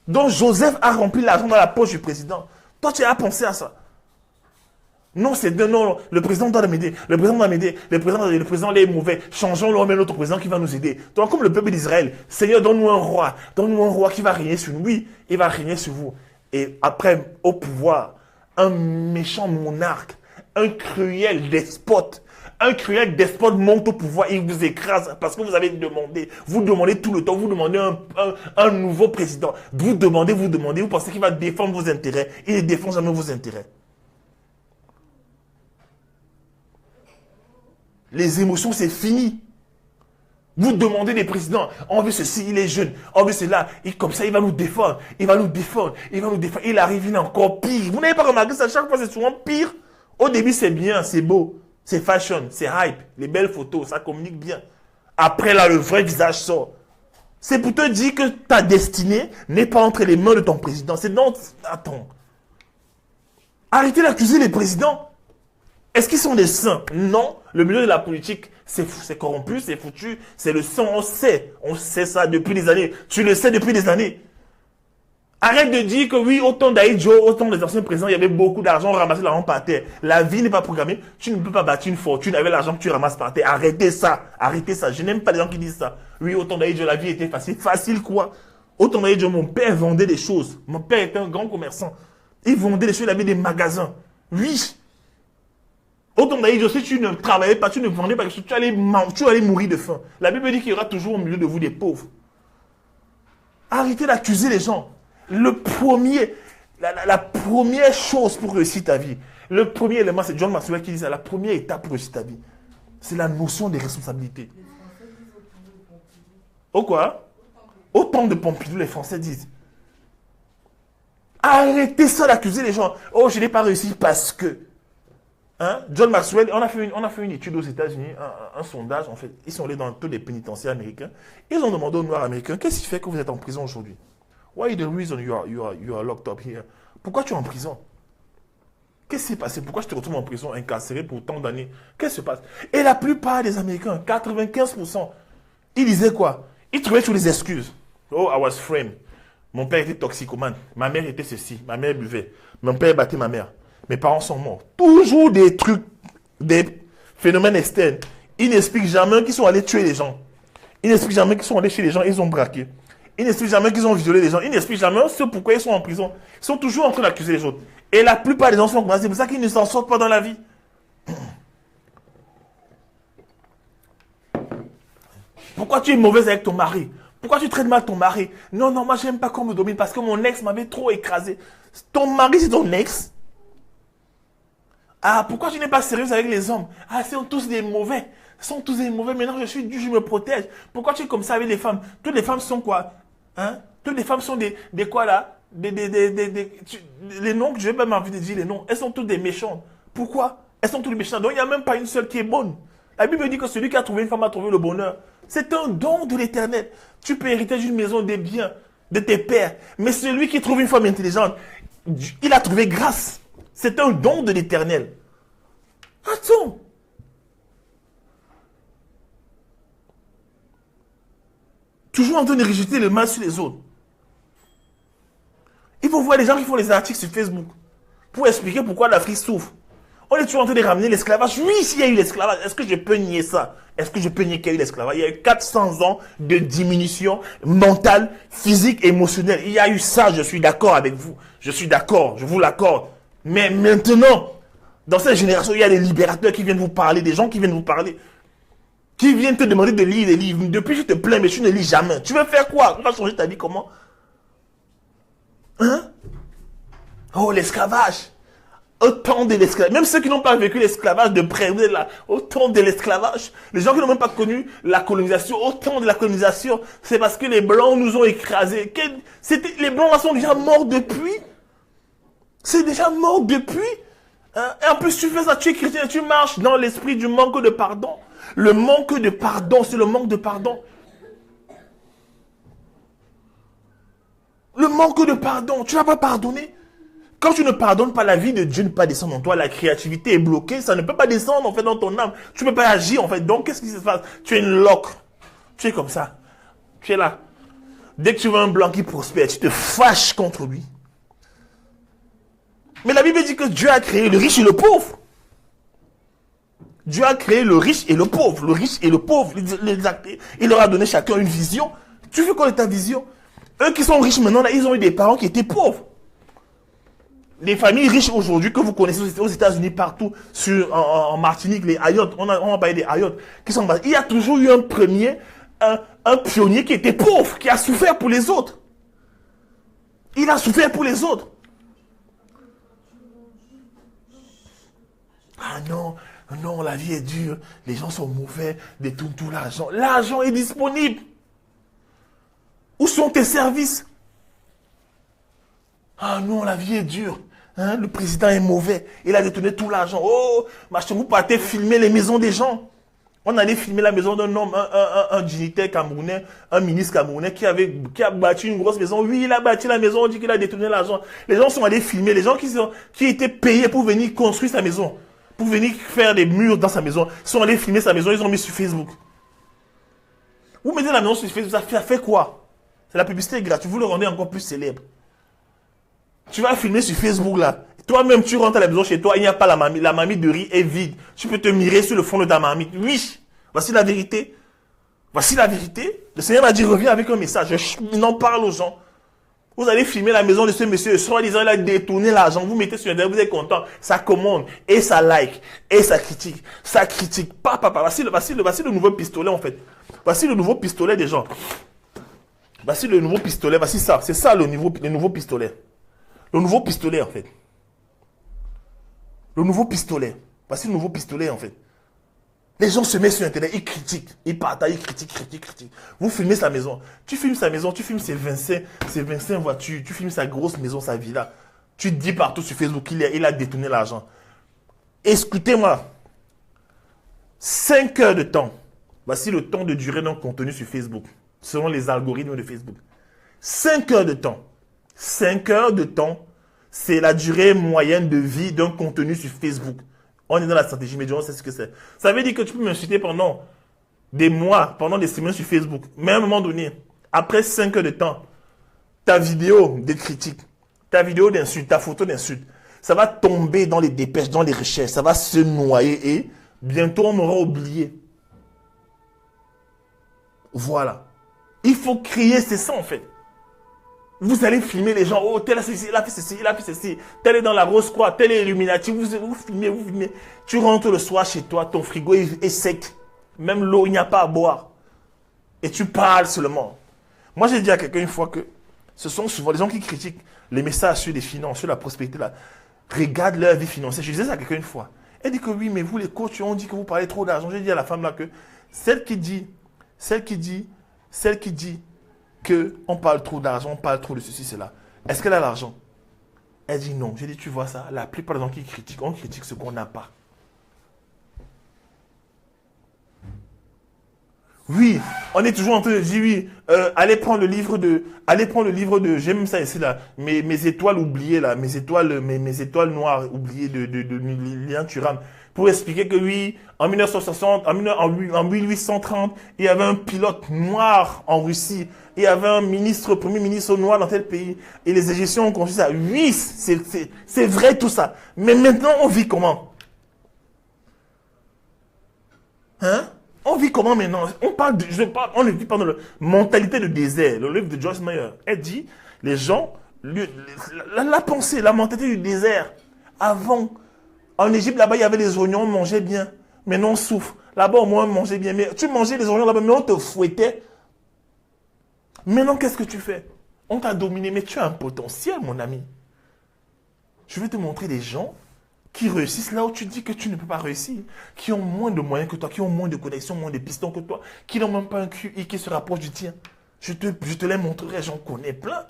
Donc Joseph a rempli l'argent dans la poche du président. Toi, tu as pensé à ça. Non, c'est non, le président doit m'aider. Le président doit m'aider. Le président est mauvais. Changeons-le, on met notre président qui va nous aider. Donc, comme le peuple d'Israël, Seigneur, donne-nous un roi. Donne-nous un roi qui va régner sur nous. Oui, il va régner sur vous. Et après, au pouvoir, un méchant monarque, un cruel despote. Un cruel despote monte au pouvoir, il vous écrase parce que vous avez demandé. Vous demandez tout le temps, vous demandez un nouveau président. Vous demandez, vous pensez qu'il va défendre vos intérêts. Il ne défend jamais vos intérêts. Les émotions, c'est fini. Vous demandez des présidents, on veut ceci, il est jeune, on veut cela, et comme ça, il va nous défendre, il va nous défendre. Il arrive, il est encore pire. Vous n'avez pas remarqué ça, chaque fois, c'est souvent pire. Au début, c'est bien, c'est beau, c'est fashion, c'est hype, les belles photos, ça communique bien. Après, là, le vrai visage sort. C'est pour te dire que ta destinée n'est pas entre les mains de ton président. C'est non, attends. Arrêtez d'accuser les présidents. Est-ce qu'ils sont des saints? Non. Le milieu de la politique, c'est corrompu, c'est foutu, c'est le sang, on sait ça depuis des années. Tu le sais depuis des années. Arrête de dire que oui, au temps d'Aïdjo, au temps des anciens présidents, il y avait beaucoup d'argent, ramassé l'argent par terre. La vie n'est pas programmée. Tu ne peux pas bâtir une fortune avec l'argent que tu ramasses par terre. Arrêtez ça. Arrêtez ça. Je n'aime pas les gens qui disent ça. Oui, au temps d'Aïdjo, la vie était facile. Facile quoi? Au temps d'Aïdjo, mon père vendait des choses. Mon père était un grand commerçant. Il vendait des choses, il avait des magasins. Oui. Autant d'ailleurs, si tu ne travaillais pas, tu ne vendais pas, tu allais mourir de faim. La Bible dit qu'il y aura toujours au milieu de vous des pauvres. Arrêtez d'accuser les gens. La première chose pour réussir ta vie, le premier élément, c'est John Maxwell qui dit ça, la première étape pour réussir ta vie, c'est la notion des responsabilités. Au quoi? Au temps de Pompidou, les Français disent. Arrêtez ça d'accuser les gens. Oh, je n'ai pas réussi parce que. Hein? John Maxwell, on a fait une étude aux États-Unis, un sondage en fait. Ils sont allés dans tous les pénitentiaires américains. Ils ont demandé aux Noirs américains, qu'est-ce qui fait que vous êtes en prison aujourd'hui? Why is the reason you are locked up here? Pourquoi tu es en prison? Qu'est-ce qui s'est passé? Pourquoi je te retrouve en prison, incarcéré pour tant d'années? Qu'est-ce qui se passe? Et la plupart des Américains, 95%, ils disaient quoi? Ils trouvaient toutes les excuses. Oh, I was framed. Mon père était toxicomane. Ma mère était ceci. Ma mère buvait. Mon père battait ma mère. Mes parents sont morts. Toujours des trucs, des phénomènes externes. Ils n'expliquent jamais qu'ils sont allés tuer les gens. Ils n'expliquent jamais qu'ils sont allés chez les gens, ils ont braqué. Ils n'expliquent jamais qu'ils ont violé les gens. Ils n'expliquent jamais ce pourquoi ils sont en prison. Ils sont toujours en train d'accuser les autres. Et la plupart des gens sont comme ça. C'est pour ça qu'ils ne s'en sortent pas dans la vie. Pourquoi tu es mauvaise avec ton mari? Pourquoi tu traites mal ton mari? Non, moi j'aime pas qu'on me domine parce que mon ex m'avait trop écrasé. Ton mari c'est ton ex? Ah, pourquoi tu n'es pas sérieuse avec les hommes? Ah, ils sont tous des mauvais. Ils sont tous des mauvais. Maintenant, je suis Dieu, je me protège. Pourquoi tu es comme ça avec les femmes? Toutes les femmes sont quoi? Hein? Toutes les femmes sont des quoi là? Les noms que je n'ai pas envie de dire, les noms. Elles sont toutes des méchantes. Pourquoi? Elles sont toutes méchantes. Donc, il n'y a même pas une seule qui est bonne. La Bible dit que celui qui a trouvé une femme a trouvé le bonheur. C'est un don de l'Éternel. Tu peux hériter d'une maison, des biens, de tes pères. Mais celui qui trouve une femme intelligente, il a trouvé grâce. C'est un don de l'Éternel. Attends. Toujours en train de rejeter le mal sur les autres. Il faut voir les gens qui font les articles sur Facebook pour expliquer pourquoi l'Afrique souffre. On est toujours en train de ramener l'esclavage. Oui, s'il y a eu l'esclavage, est-ce que je peux nier ça? Est-ce que je peux nier qu'il y a eu l'esclavage? Il y a eu 400 ans de diminution mentale, physique, émotionnelle. Il y a eu ça, je suis d'accord avec vous. Je suis d'accord, je vous l'accorde. Mais maintenant, dans cette génération, il y a des libérateurs qui viennent vous parler, des gens qui viennent vous parler, qui viennent te demander de lire des livres. Depuis, je te plains, mais tu ne lis jamais. Tu veux faire quoi? Tu vas changer ta vie comment? Hein? Oh, l'esclavage. Au temps de l'esclavage. Même ceux qui n'ont pas vécu l'esclavage de près, vous êtes là. Au temps de l'esclavage. Les gens qui n'ont même pas connu la colonisation, au temps de la colonisation, c'est parce que les Blancs nous ont écrasés. Les Blancs là sont déjà morts depuis. C'est déjà mort depuis. Et en plus, tu fais ça, tu es chrétien, tu marches dans l'esprit du manque de pardon. Le manque de pardon, c'est le manque de pardon. Le manque de pardon, tu n'as pas pardonné. Quand tu ne pardonnes pas, la vie de Dieu ne peut pas descendre en toi. La créativité est bloquée, ça ne peut pas descendre en fait dans ton âme. Tu ne peux pas agir en fait. Donc, qu'est-ce qui se passe? Tu es une loque. Tu es comme ça. Tu es là. Dès que tu vois un blanc qui prospère, tu te fâches contre lui. Mais la Bible dit que Dieu a créé le riche et le pauvre. Dieu a créé le riche et le pauvre. Le riche et le pauvre. Il leur a donné chacun une vision. Tu veux quoi de ta vision? Eux qui sont riches maintenant, là, ils ont eu des parents qui étaient pauvres. Les familles riches aujourd'hui que vous connaissez aux États-Unis, partout, en Martinique, les Ayottes, on va parler des Ayottes, qui sont basés. Il y a toujours eu un pionnier qui était pauvre, qui a souffert pour les autres. Il a souffert pour les autres. Ah non, non, la vie est dure, les gens sont mauvais, détournent tout l'argent. L'argent est disponible. Où sont tes services? Ah non, la vie est dure. Hein, le président est mauvais. Il a détourné tout l'argent. Oh, vous partez filmer les maisons des gens. On allait filmer la maison d'un homme, un dignitaire camerounais, un ministre camerounais qui a bâti une grosse maison. Oui, il a bâti la maison, on dit qu'il a détourné l'argent. Les gens sont allés filmer. Les gens qui étaient payés pour venir construire sa maison, pour venir faire des murs dans sa maison, sont allés filmer sa maison, ils ont mis sur Facebook. Vous mettez la maison sur Facebook, ça fait quoi? C'est la publicité gratuite, vous le rendez encore plus célèbre. Tu vas filmer sur Facebook là. Toi-même, tu rentres à la maison chez toi, il n'y a pas la marmite. La marmite de riz est vide. Tu peux te mirer sur le fond de ta marmite. Oui, voici la vérité. Voici la vérité. Le Seigneur m'a dit, reviens avec un message. Il en parle aux gens. Vous allez filmer la maison de ce monsieur. Soi-disant, il a détourné l'argent. Vous mettez sur Internet, vous êtes content. Ça commande. Et ça like. Et ça critique. Ça critique. Voici le nouveau pistolet en fait. Voici le nouveau pistolet des gens. Voici le nouveau pistolet. Voici ça. C'est ça le nouveau pistolet. Le nouveau pistolet, en fait. Le nouveau pistolet. Voici le nouveau pistolet, en fait. Les gens se mettent sur Internet, ils critiquent, ils partagent, ils critiquent. Vous filmez sa maison. Tu filmes sa maison, tu filmes ses 25 voitures, tu filmes sa grosse maison, sa villa. Tu dis partout sur Facebook qu'il a détourné l'argent. Écoutez-moi. 5 heures de temps. Voici le temps de durée d'un contenu sur Facebook. Selon les algorithmes de Facebook. 5 heures de temps. 5 heures de temps, c'est la durée moyenne de vie d'un contenu sur Facebook. On est dans la stratégie média, on sait ce que c'est. Ça veut dire que tu peux m'insulter pendant des mois, pendant des semaines sur Facebook. Mais à un moment donné, après 5 heures de temps, ta vidéo de critique, ta vidéo d'insulte, ta photo d'insulte, ça va tomber dans les dépêches, dans les recherches, ça va se noyer et bientôt on aura oublié. Voilà. Il faut crier, c'est ça en fait. Vous allez filmer les gens. Oh, tel a fait ceci, il a fait ceci, il a fait ceci. Tel est dans la rose croix, tel est illuminatif. Vous filmez, vous filmez. Tu rentres le soir chez toi, ton frigo est sec. Même l'eau, il n'y a pas à boire. Et tu parles seulement. Moi, j'ai dit à quelqu'un une fois que ce sont souvent les gens qui critiquent les messages sur les finances, sur la prospérité. Là. Regardent leur vie financière. Je disais ça à quelqu'un une fois. Elle dit que oui, mais vous les coachs, on dit que vous parlez trop d'argent. J'ai dit à la femme là que celle qui dit qu'on parle trop d'argent, on parle trop de ceci, cela. Est-ce qu'elle a l'argent? Elle dit non. J'ai dit, tu vois ça, la plupart des gens qui critiquent, on critique ce qu'on n'a pas. Oui, on est toujours en train de dire, oui, allez prendre le livre de, j'aime ça ici, là, mes étoiles oubliées, là, mes étoiles noires oubliées de Lilian Thuram, pour expliquer que oui, en 1960, en 1830, il y avait un pilote noir en Russie, il y avait un premier ministre noir dans tel pays, et les Égyptiens ont construit ça. Oui, c'est vrai tout ça. Mais maintenant, on vit comment? Hein? On vit comment maintenant? On ne vit pas dans la mentalité de désert. Le livre de Joyce Meyer, elle dit, les gens, la pensée, la mentalité du désert. Avant, en Égypte, là-bas, il y avait les oignons, on mangeait bien. Maintenant, on souffre. Là-bas, au moins, on mangeait bien. Mais tu mangeais les oignons là-bas, mais on te fouettait. Maintenant, qu'est-ce que tu fais? On t'a dominé, mais tu as un potentiel, mon ami. Je vais te montrer des gens qui réussissent là où tu dis que tu ne peux pas réussir, qui ont moins de moyens que toi, qui ont moins de connexions, moins de pistons que toi, qui n'ont même pas un QI qui se rapproche du tien. Je te les montrerai, j'en connais plein.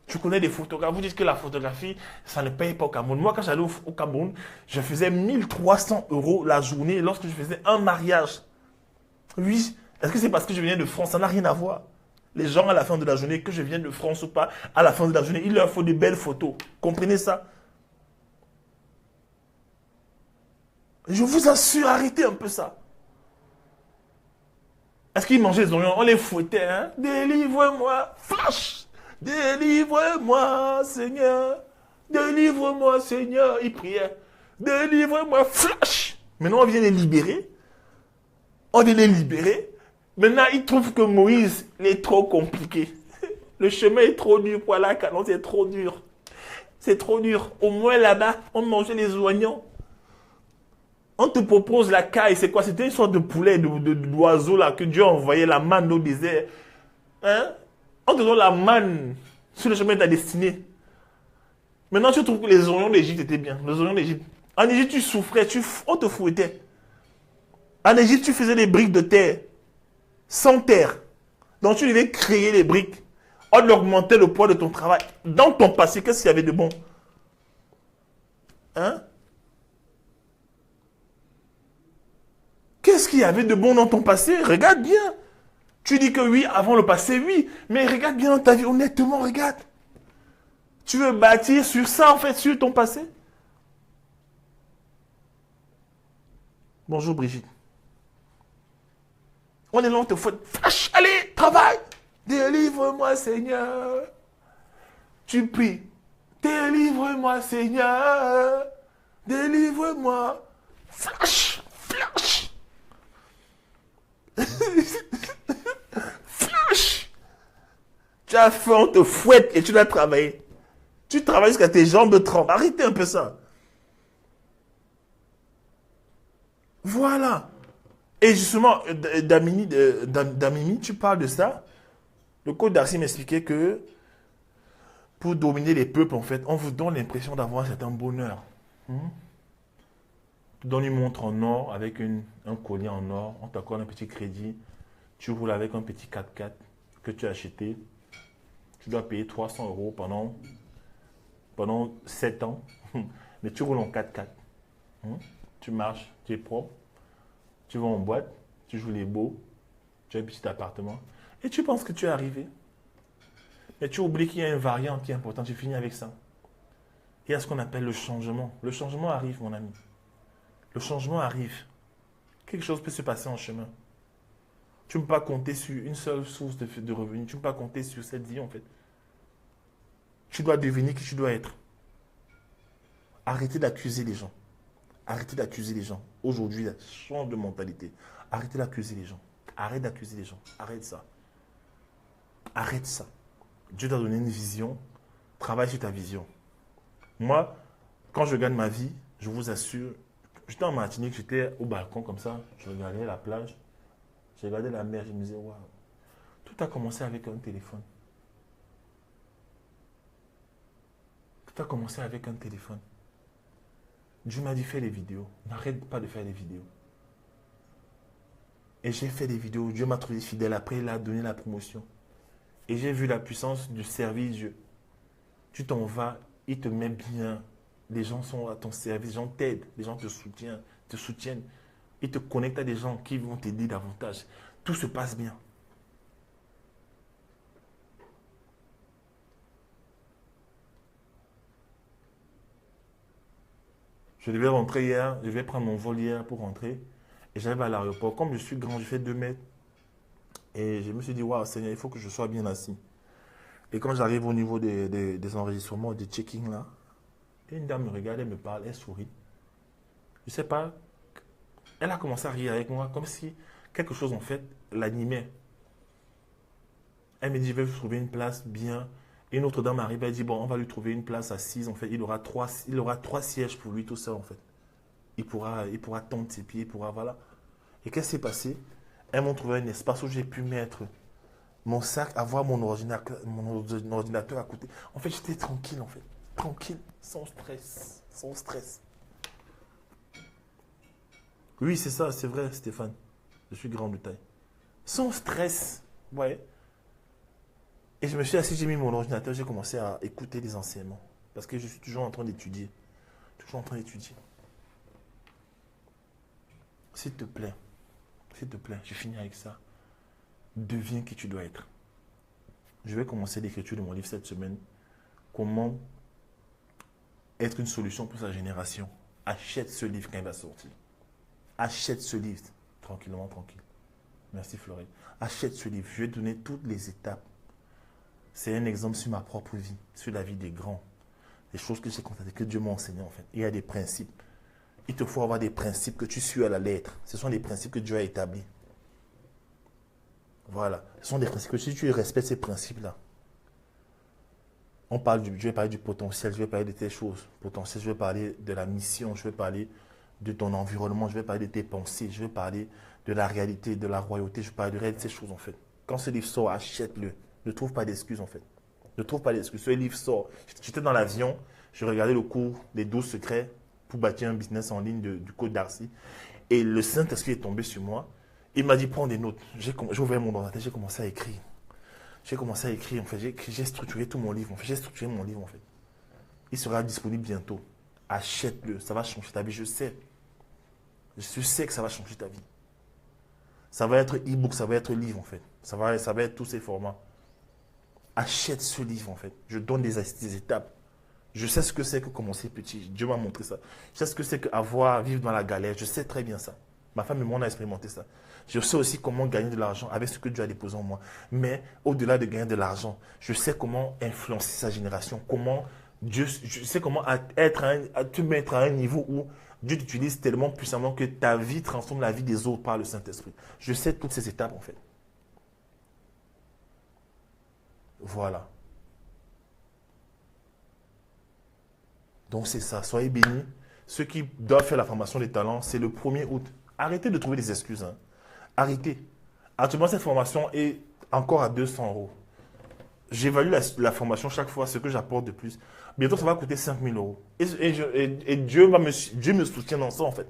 Tu connais des photographes, vous dites que la photographie, ça ne paye pas au Cameroun. Moi, quand j'allais au Cameroun, je faisais 1300 € la journée lorsque je faisais un mariage. Oui, est-ce que c'est parce que je venais de France? Ça n'a rien à voir. Les gens, à la fin de la journée, que je vienne de France ou pas, à la fin de la journée, il leur faut de belles photos. Comprenez ça? Je vous assure, arrêtez un peu ça. Est-ce qu'ils mangeaient les oignons? On les fouettait, hein? Délivre-moi, flash! Délivre-moi, Seigneur! Délivre-moi, Seigneur! Ils priaient. Délivre-moi, flash! Maintenant, on vient les libérer. On vient les libérer. Maintenant, ils trouvent que Moïse il est trop compliqué. Le chemin est trop dur pour aller à Canaan, c'est trop dur. C'est trop dur. Au moins là-bas, on mangeait les oignons. On te propose la caille, c'est quoi? C'était une sorte de poulet, d'oiseau là que Dieu envoyait la manne au désert. Hein? On te donne la manne sur le chemin de ta destinée. Maintenant, tu trouves que les oignons d'Égypte étaient bien. Les oignons d'Égypte. En Égypte, tu souffrais, on te fouettait. En Égypte, tu faisais des briques de terre, sans terre. Donc, tu devais créer les briques. On augmentait le poids de ton travail. Dans ton passé, qu'est-ce qu'il y avait de bon? Hein? Qu'est-ce qu'il y avait de bon dans ton passé? Regarde bien. Tu dis que oui, avant le passé, oui. Mais regarde bien dans ta vie, honnêtement, regarde. Tu veux bâtir sur ça, en fait, sur ton passé? Bonjour Brigitte. On est là, on te fout. Fâche, allez, travaille. Délivre-moi, Seigneur. Tu pries. Délivre-moi, Seigneur. Délivre-moi. Flash, flash. Flash. Tu as faim, on te fouette et tu dois travailler. Tu travailles jusqu'à tes jambes tremblent. Arrêtez un peu ça. Voilà. Et justement, Damini, tu parles de ça. Le coach Darcy m'expliquait que pour dominer les peuples, en fait, on vous donne l'impression d'avoir un certain bonheur. Tu donnes une montre en or avec un collier en or, on t'accorde un petit crédit, tu roules avec un petit 4x4 que tu as acheté, tu dois payer 300 € pendant 7 ans, mais tu roules en 4x4. Tu marches, tu es propre, tu vas en boîte, tu joues les beaux, tu as un petit appartement, et tu penses que tu es arrivé. Mais tu oublies qu'il y a une variante qui est importante, tu finis avec ça. Il y a ce qu'on appelle le changement. Le changement arrive, mon ami. Le changement arrive. Quelque chose peut se passer en chemin. Tu ne peux pas compter sur une seule source de revenus. Tu ne peux pas compter sur cette vie, en fait. Tu dois devenir qui tu dois être. Arrêtez d'accuser les gens. Arrêtez d'accuser les gens. Aujourd'hui, change de mentalité. Arrêtez d'accuser les gens. Arrête d'accuser les gens. Arrête ça. Arrête ça. Dieu t'a donné une vision. Travaille sur ta vision. Moi, quand je gagne ma vie, je vous assure, j'étais en Martinique, j'étais au balcon comme ça, je regardais la plage, je regardais la mer, je me disais, waouh, tout a commencé avec un téléphone. Tout a commencé avec un téléphone. Dieu m'a dit, fais les vidéos. N'arrête pas de faire des vidéos. Et j'ai fait des vidéos. Dieu m'a trouvé fidèle. Après, il a donné la promotion. Et j'ai vu la puissance du service Dieu. Tu t'en vas, il te met bien. Les gens sont à ton service, les gens t'aident, les gens te soutiennent. Ils te connectent à des gens qui vont t'aider davantage. Tout se passe bien. Je devais rentrer hier, je vais prendre mon vol hier pour rentrer. Et j'arrive à l'aéroport. Comme je suis grand, je fais 2 mètres. Et je me suis dit, waouh, Seigneur, il faut que je sois bien assis. Et quand j'arrive au niveau des enregistrements, des check-in là, une dame me regarde, elle me parle, elle sourit. Je ne sais pas, elle a commencé à rire avec moi comme si quelque chose en fait l'animait. Elle me dit, je vais vous trouver une place bien. Et une autre dame arrive, elle dit, bon, on va lui trouver une place assise. En fait, il aura 3 sièges pour lui tout seul en fait. Il pourra tendre ses pieds, il pourra, voilà. Et qu'est-ce qui s'est passé? Elles m'ont trouvé un espace où j'ai pu mettre mon sac, avoir mon ordinateur à côté. En fait, j'étais tranquille, en fait. Tranquille, sans stress. Sans stress. Oui, c'est ça, c'est vrai, Stéphane. Je suis grand de taille. Sans stress. Ouais. Et je me suis assis, j'ai mis mon ordinateur, j'ai commencé à écouter les enseignements. Parce que je suis toujours en train d'étudier. Toujours en train d'étudier. S'il te plaît, je finis avec ça. Deviens qui tu dois être. Je vais commencer l'écriture de mon livre cette semaine. Comment être une solution pour sa génération. Achète ce livre quand il va sortir. Achète ce livre tranquillement, tranquille. Merci Florine. Achète ce livre. Je vais donner toutes les étapes. C'est un exemple sur ma propre vie, sur la vie des grands. Des choses que j'ai constatées, que Dieu m'a enseigné en fait. Il y a des principes. Il te faut avoir des principes que tu suis à la lettre. Ce sont des principes que Dieu a établis. Voilà. Ce sont des principes que si tu respectes ces principes-là, je vais parler du potentiel, je vais parler de tes choses. Potentiel, je vais parler de la mission, je vais parler de ton environnement, je vais parler de tes pensées, je vais parler de la réalité, de la royauté, je vais parler de ces choses en fait. Quand ce livre sort, achète-le. Ne trouve pas d'excuses en fait. Ne trouve pas d'excuses. Ce livre sort. J'étais dans l'avion, je regardais le cours des 12 secrets pour bâtir un business en ligne du Côte d'Arcy. Et le Saint-Esprit est tombé sur moi. Il m'a dit, prends des notes. J'ai ouvert mon ordinateur, j'ai commencé à écrire. En fait. J'ai structuré tout mon livre. En fait. J'ai structuré mon livre, en fait. Il sera disponible bientôt. Achète-le. Ça va changer ta vie, je sais. Je sais que ça va changer ta vie. Ça va être e-book, ça va être livre, en fait. Ça va être tous ces formats. Achète ce livre, en fait. Je donne des étapes. Je sais ce que c'est que commencer petit. Dieu m'a montré ça. Je sais ce que c'est que vivre dans la galère. Je sais très bien ça. Ma femme et moi, on a expérimenté ça. Je sais aussi comment gagner de l'argent avec ce que Dieu a déposé en moi. Mais au-delà de gagner de l'argent, je sais comment influencer sa génération. Je sais comment te mettre à un niveau où Dieu t'utilise tellement puissamment que ta vie transforme la vie des autres par le Saint-Esprit. Je sais toutes ces étapes en fait. Voilà. Donc c'est ça. Soyez bénis. Ceux qui doivent faire la formation des talents, c'est le 1er août. Arrêtez de trouver des excuses. Hein. Arrêtez. Actuellement, cette formation est encore à 200 €. J'évalue la formation chaque fois, ce que j'apporte de plus. Bientôt, ça va coûter 5 000 €. Et Dieu me soutient dans ça, en fait.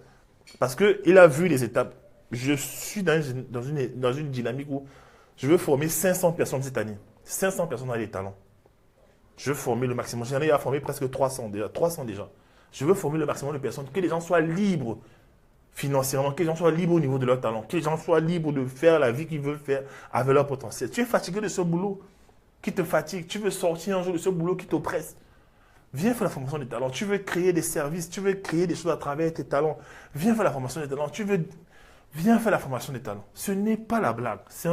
Parce qu'il a vu les étapes. Je suis dans une dynamique où je veux former 500 personnes cette année. 500 personnes dans les talents. Je veux former le maximum. J'en ai à former presque 300 déjà. 300 déjà. Je veux former le maximum de personnes. Que les gens soient libres financièrement, que les gens soient libres au niveau de leur talent, que les gens soient libres de faire la vie qu'ils veulent faire avec leur potentiel. Tu es fatigué de ce boulot qui te fatigue, tu veux sortir un jour de ce boulot qui t'oppresse. Viens faire la formation des talents, tu veux créer des services, tu veux créer des choses à travers tes talents. Viens faire la formation des talents, viens faire la formation des talents. Ce n'est pas la blague, c'est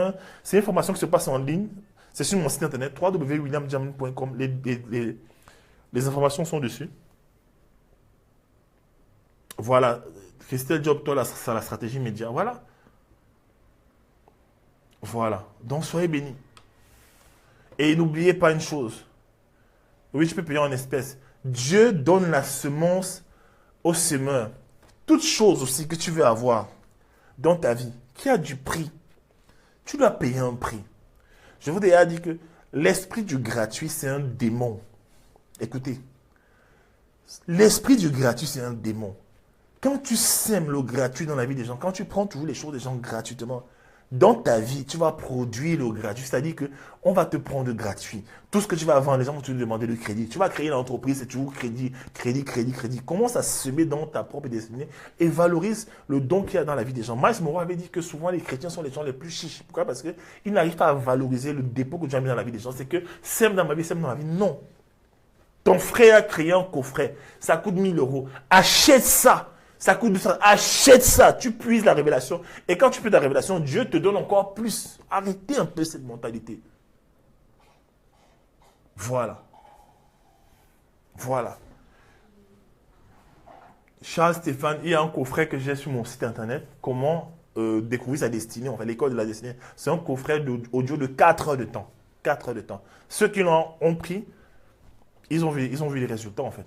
une formation qui se passe en ligne, c'est sur mon site internet www.williamjamin.com, les informations sont dessus. Voilà. Christelle Job, toi, la stratégie média. Voilà. Voilà. Donc, soyez bénis. Et n'oubliez pas une chose. Oui, tu peux payer en espèces. Dieu donne la semence au semeur. Toute chose aussi que tu veux avoir dans ta vie, qui a du prix, tu dois payer un prix. Je vous ai déjà dit que l'esprit du gratuit, c'est un démon. Écoutez. L'esprit du gratuit, c'est un démon. Quand tu sèmes le gratuit dans la vie des gens, quand tu prends toujours les choses des gens gratuitement, dans ta vie, tu vas produire le gratuit. C'est-à-dire qu'on va te prendre le gratuit. Tout ce que tu vas vendre, les gens vont te demander le crédit. Tu vas créer une entreprise, c'est toujours crédit. Commence à semer dans ta propre destinée et valorise le don qu'il y a dans la vie des gens. Miles Monroe avait dit que souvent les chrétiens sont les gens les plus chiches. Pourquoi? Parce qu'ils n'arrivent pas à valoriser le dépôt que Dieu a mis dans la vie des gens. C'est que sème dans ma vie, sème dans ma vie. Non. Ton frère a créé un coffret. Ça coûte 1 000 €. Achète ça. Ça coûte 200. Achète ça. Tu puises la révélation. Et quand tu puises la révélation, Dieu te donne encore plus. Arrêtez un peu cette mentalité. Voilà. Voilà. Charles Stéphane, il y a un coffret que j'ai sur mon site internet. Comment découvrir sa destinée. Enfin, l'école de la destinée. C'est un coffret audio de 4 heures de temps. 4 heures de temps. Ceux qui l'ont pris, ils ont vu les résultats en fait.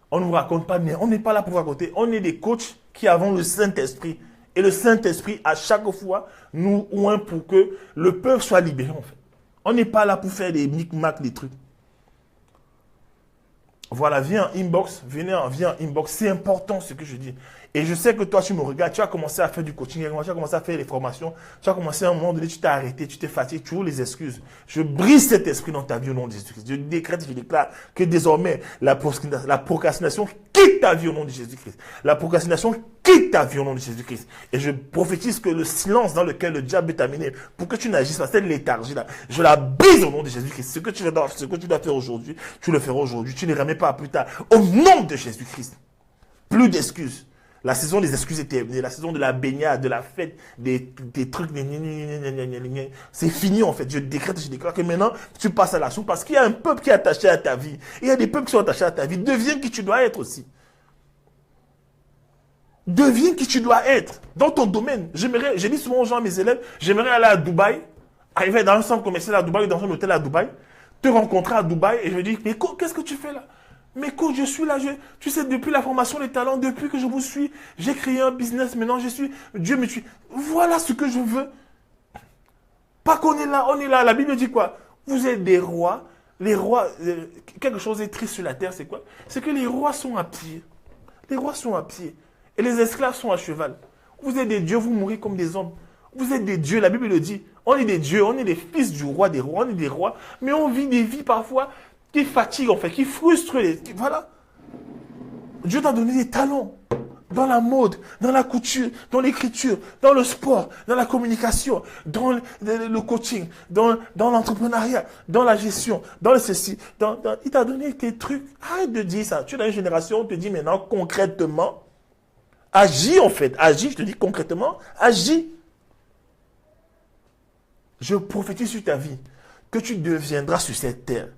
On ne vous raconte pas, mais on n'est pas là pour vous raconter. On est des coachs qui avons le Saint-Esprit. Et le Saint-Esprit, à chaque fois, nous oint pour que le peuple soit libéré, en fait. On n'est pas là pour faire des micmacs, des trucs. Voilà, viens en inbox, viens en inbox. C'est important ce que je dis. Et je sais que toi, tu me regardes, tu as commencé à faire du coaching, tu as commencé à faire les formations, tu as commencé à un moment donné, tu t'es arrêté, tu t'es fatigué, tu as les excuses. Je brise cet esprit dans ta vie au nom de Jésus-Christ. Je décrète, je déclare que désormais, la procrastination quitte ta vie au nom de Jésus-Christ. La procrastination quitte ta vie au nom de Jésus-Christ. Et je prophétise que le silence dans lequel le diable est amené pour que tu n'agisses pas, cette léthargie-là, je la brise au nom de Jésus-Christ. Ce que tu dois faire aujourd'hui, tu le feras aujourd'hui. Tu ne remets pas plus tard. Au nom de Jésus-Christ. Plus d'excuses. La saison des excuses est terminée. La saison de la baignade, de la fête, des trucs. C'est fini en fait. Je déclare que maintenant, tu passes à la soupe parce qu'il y a un peuple qui est attaché à ta vie. Il y a des peuples qui sont attachés à ta vie. Deviens qui tu dois être aussi. Deviens qui tu dois être dans ton domaine. Je dis souvent aux gens, à mes élèves, j'aimerais aller à Dubaï, arriver dans un centre commercial à Dubaï, dans un hôtel à Dubaï, te rencontrer à Dubaï et je dis, mais qu'est-ce que tu fais là? Mais coach, je suis là, tu sais, depuis la formation des talents, depuis que je vous suis, j'ai créé un business, maintenant je suis, Dieu me tue. Voilà ce que je veux. Pas qu'on est là, on est là. La Bible dit quoi? Vous êtes des rois. Les rois, quelque chose est triste sur la terre, c'est quoi? C'est que les rois sont à pied. Les rois sont à pied. Et les esclaves sont à cheval. Vous êtes des dieux, vous mourrez comme des hommes. Vous êtes des dieux, la Bible le dit. On est des dieux, on est les fils du roi des rois, on est des rois. Mais on vit des vies parfois qui fatiguent en fait, qui frustrent. Voilà. Dieu t'a donné des talents. Dans la mode, dans la couture, dans l'écriture, dans le sport, dans la communication, dans le coaching, dans l'entrepreneuriat, dans la gestion, dans le ceci. Il t'a donné tes trucs. Arrête de dire ça. Tu es dans une génération, on te dit maintenant concrètement, agis en fait. Agis, je te dis concrètement, agis. Je prophétise sur ta vie que tu deviendras sur cette terre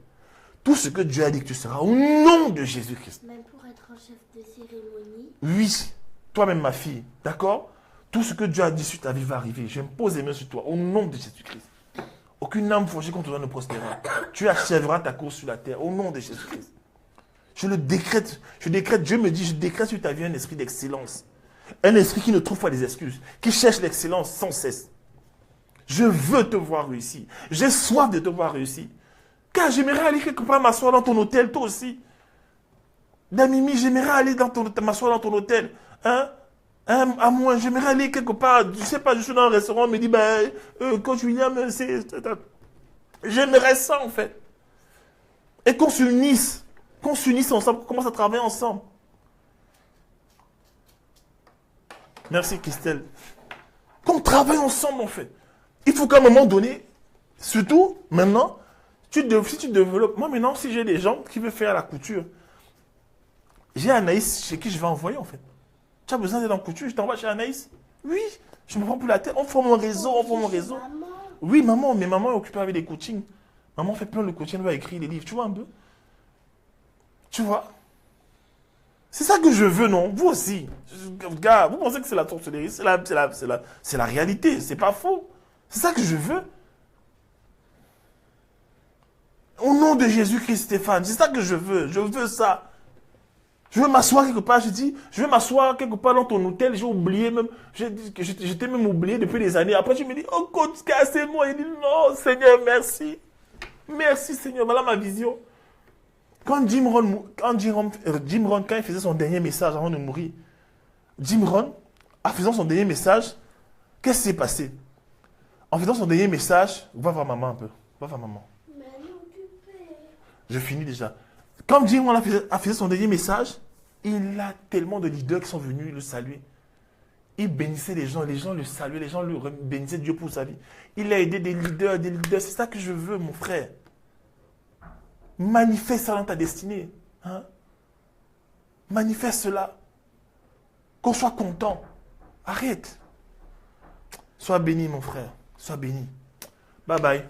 tout ce que Dieu a dit que tu seras au nom de Jésus-Christ. Même pour être un chef de cérémonie. Oui, toi-même ma fille, d'accord? Tout ce que Dieu a dit sur ta vie va arriver. Je me pose les mains sur toi au nom de Jésus-Christ. Aucune âme forgée contre toi ne prospérera. Tu achèveras ta course sur la terre au nom de Jésus-Christ. Je le décrète. Dieu me dit, je décrète sur ta vie un esprit d'excellence. Un esprit qui ne trouve pas des excuses, qui cherche l'excellence sans cesse. Je veux te voir réussir. J'ai soif de te voir réussir. Car j'aimerais aller quelque part m'asseoir dans ton hôtel, toi aussi. Damimi, j'aimerais aller m'asseoir dans ton hôtel. Hein? À moi, j'aimerais aller quelque part. Je sais pas, je suis dans un restaurant, on me dit, coach William, j'aimerais ça en fait. Et qu'on s'unisse ensemble, qu'on commence à travailler ensemble. Merci Christelle. Qu'on travaille ensemble en fait. Il faut qu'à un moment donné, surtout maintenant, si tu développes. Moi maintenant, si j'ai des gens qui veulent faire la couture, j'ai Anaïs chez qui je vais envoyer en fait. Tu as besoin d'être en couture, je t'envoie chez Anaïs. Oui, je me prends pour la tête. On forme un réseau, Maman. Oui, maman, mais maman est occupée avec des coachings. Maman fait plein de coaching, elle va écrire des livres. Tu vois un peu? Tu vois? C'est ça que je veux, non? Vous aussi. Gars, vous pensez que c'est la sorcellerie? C'est la réalité, c'est pas faux. C'est ça que je veux. Au nom de Jésus-Christ, Stéphane, c'est ça que je veux. Je veux ça. Je veux m'asseoir quelque part, je veux m'asseoir quelque part dans ton hôtel, j'ai oublié même, j'étais même oublié depuis des années. Après, je me dis, oh, coach, cassez-moi. Il dit, non, Seigneur, merci. Merci, Seigneur, voilà ma vision. Quand Jim Rohn, quand il faisait son dernier message avant de mourir, Jim Rohn, en faisant son dernier message, qu'est-ce qui s'est passé? En faisant son dernier message, va voir maman un peu. Va voir maman. Mais elle est occupée. Je finis déjà. Quand Jim Rohn a fait son dernier message, il a tellement de leaders qui sont venus le saluer. Il bénissait les gens le saluaient, les gens le bénissaient Dieu pour sa vie. Il a aidé des leaders. C'est ça que je veux, mon frère. Manifeste ça dans ta destinée. Hein? Manifeste cela. Qu'on soit content. Arrête. Sois béni, mon frère. Sois béni. Bye bye.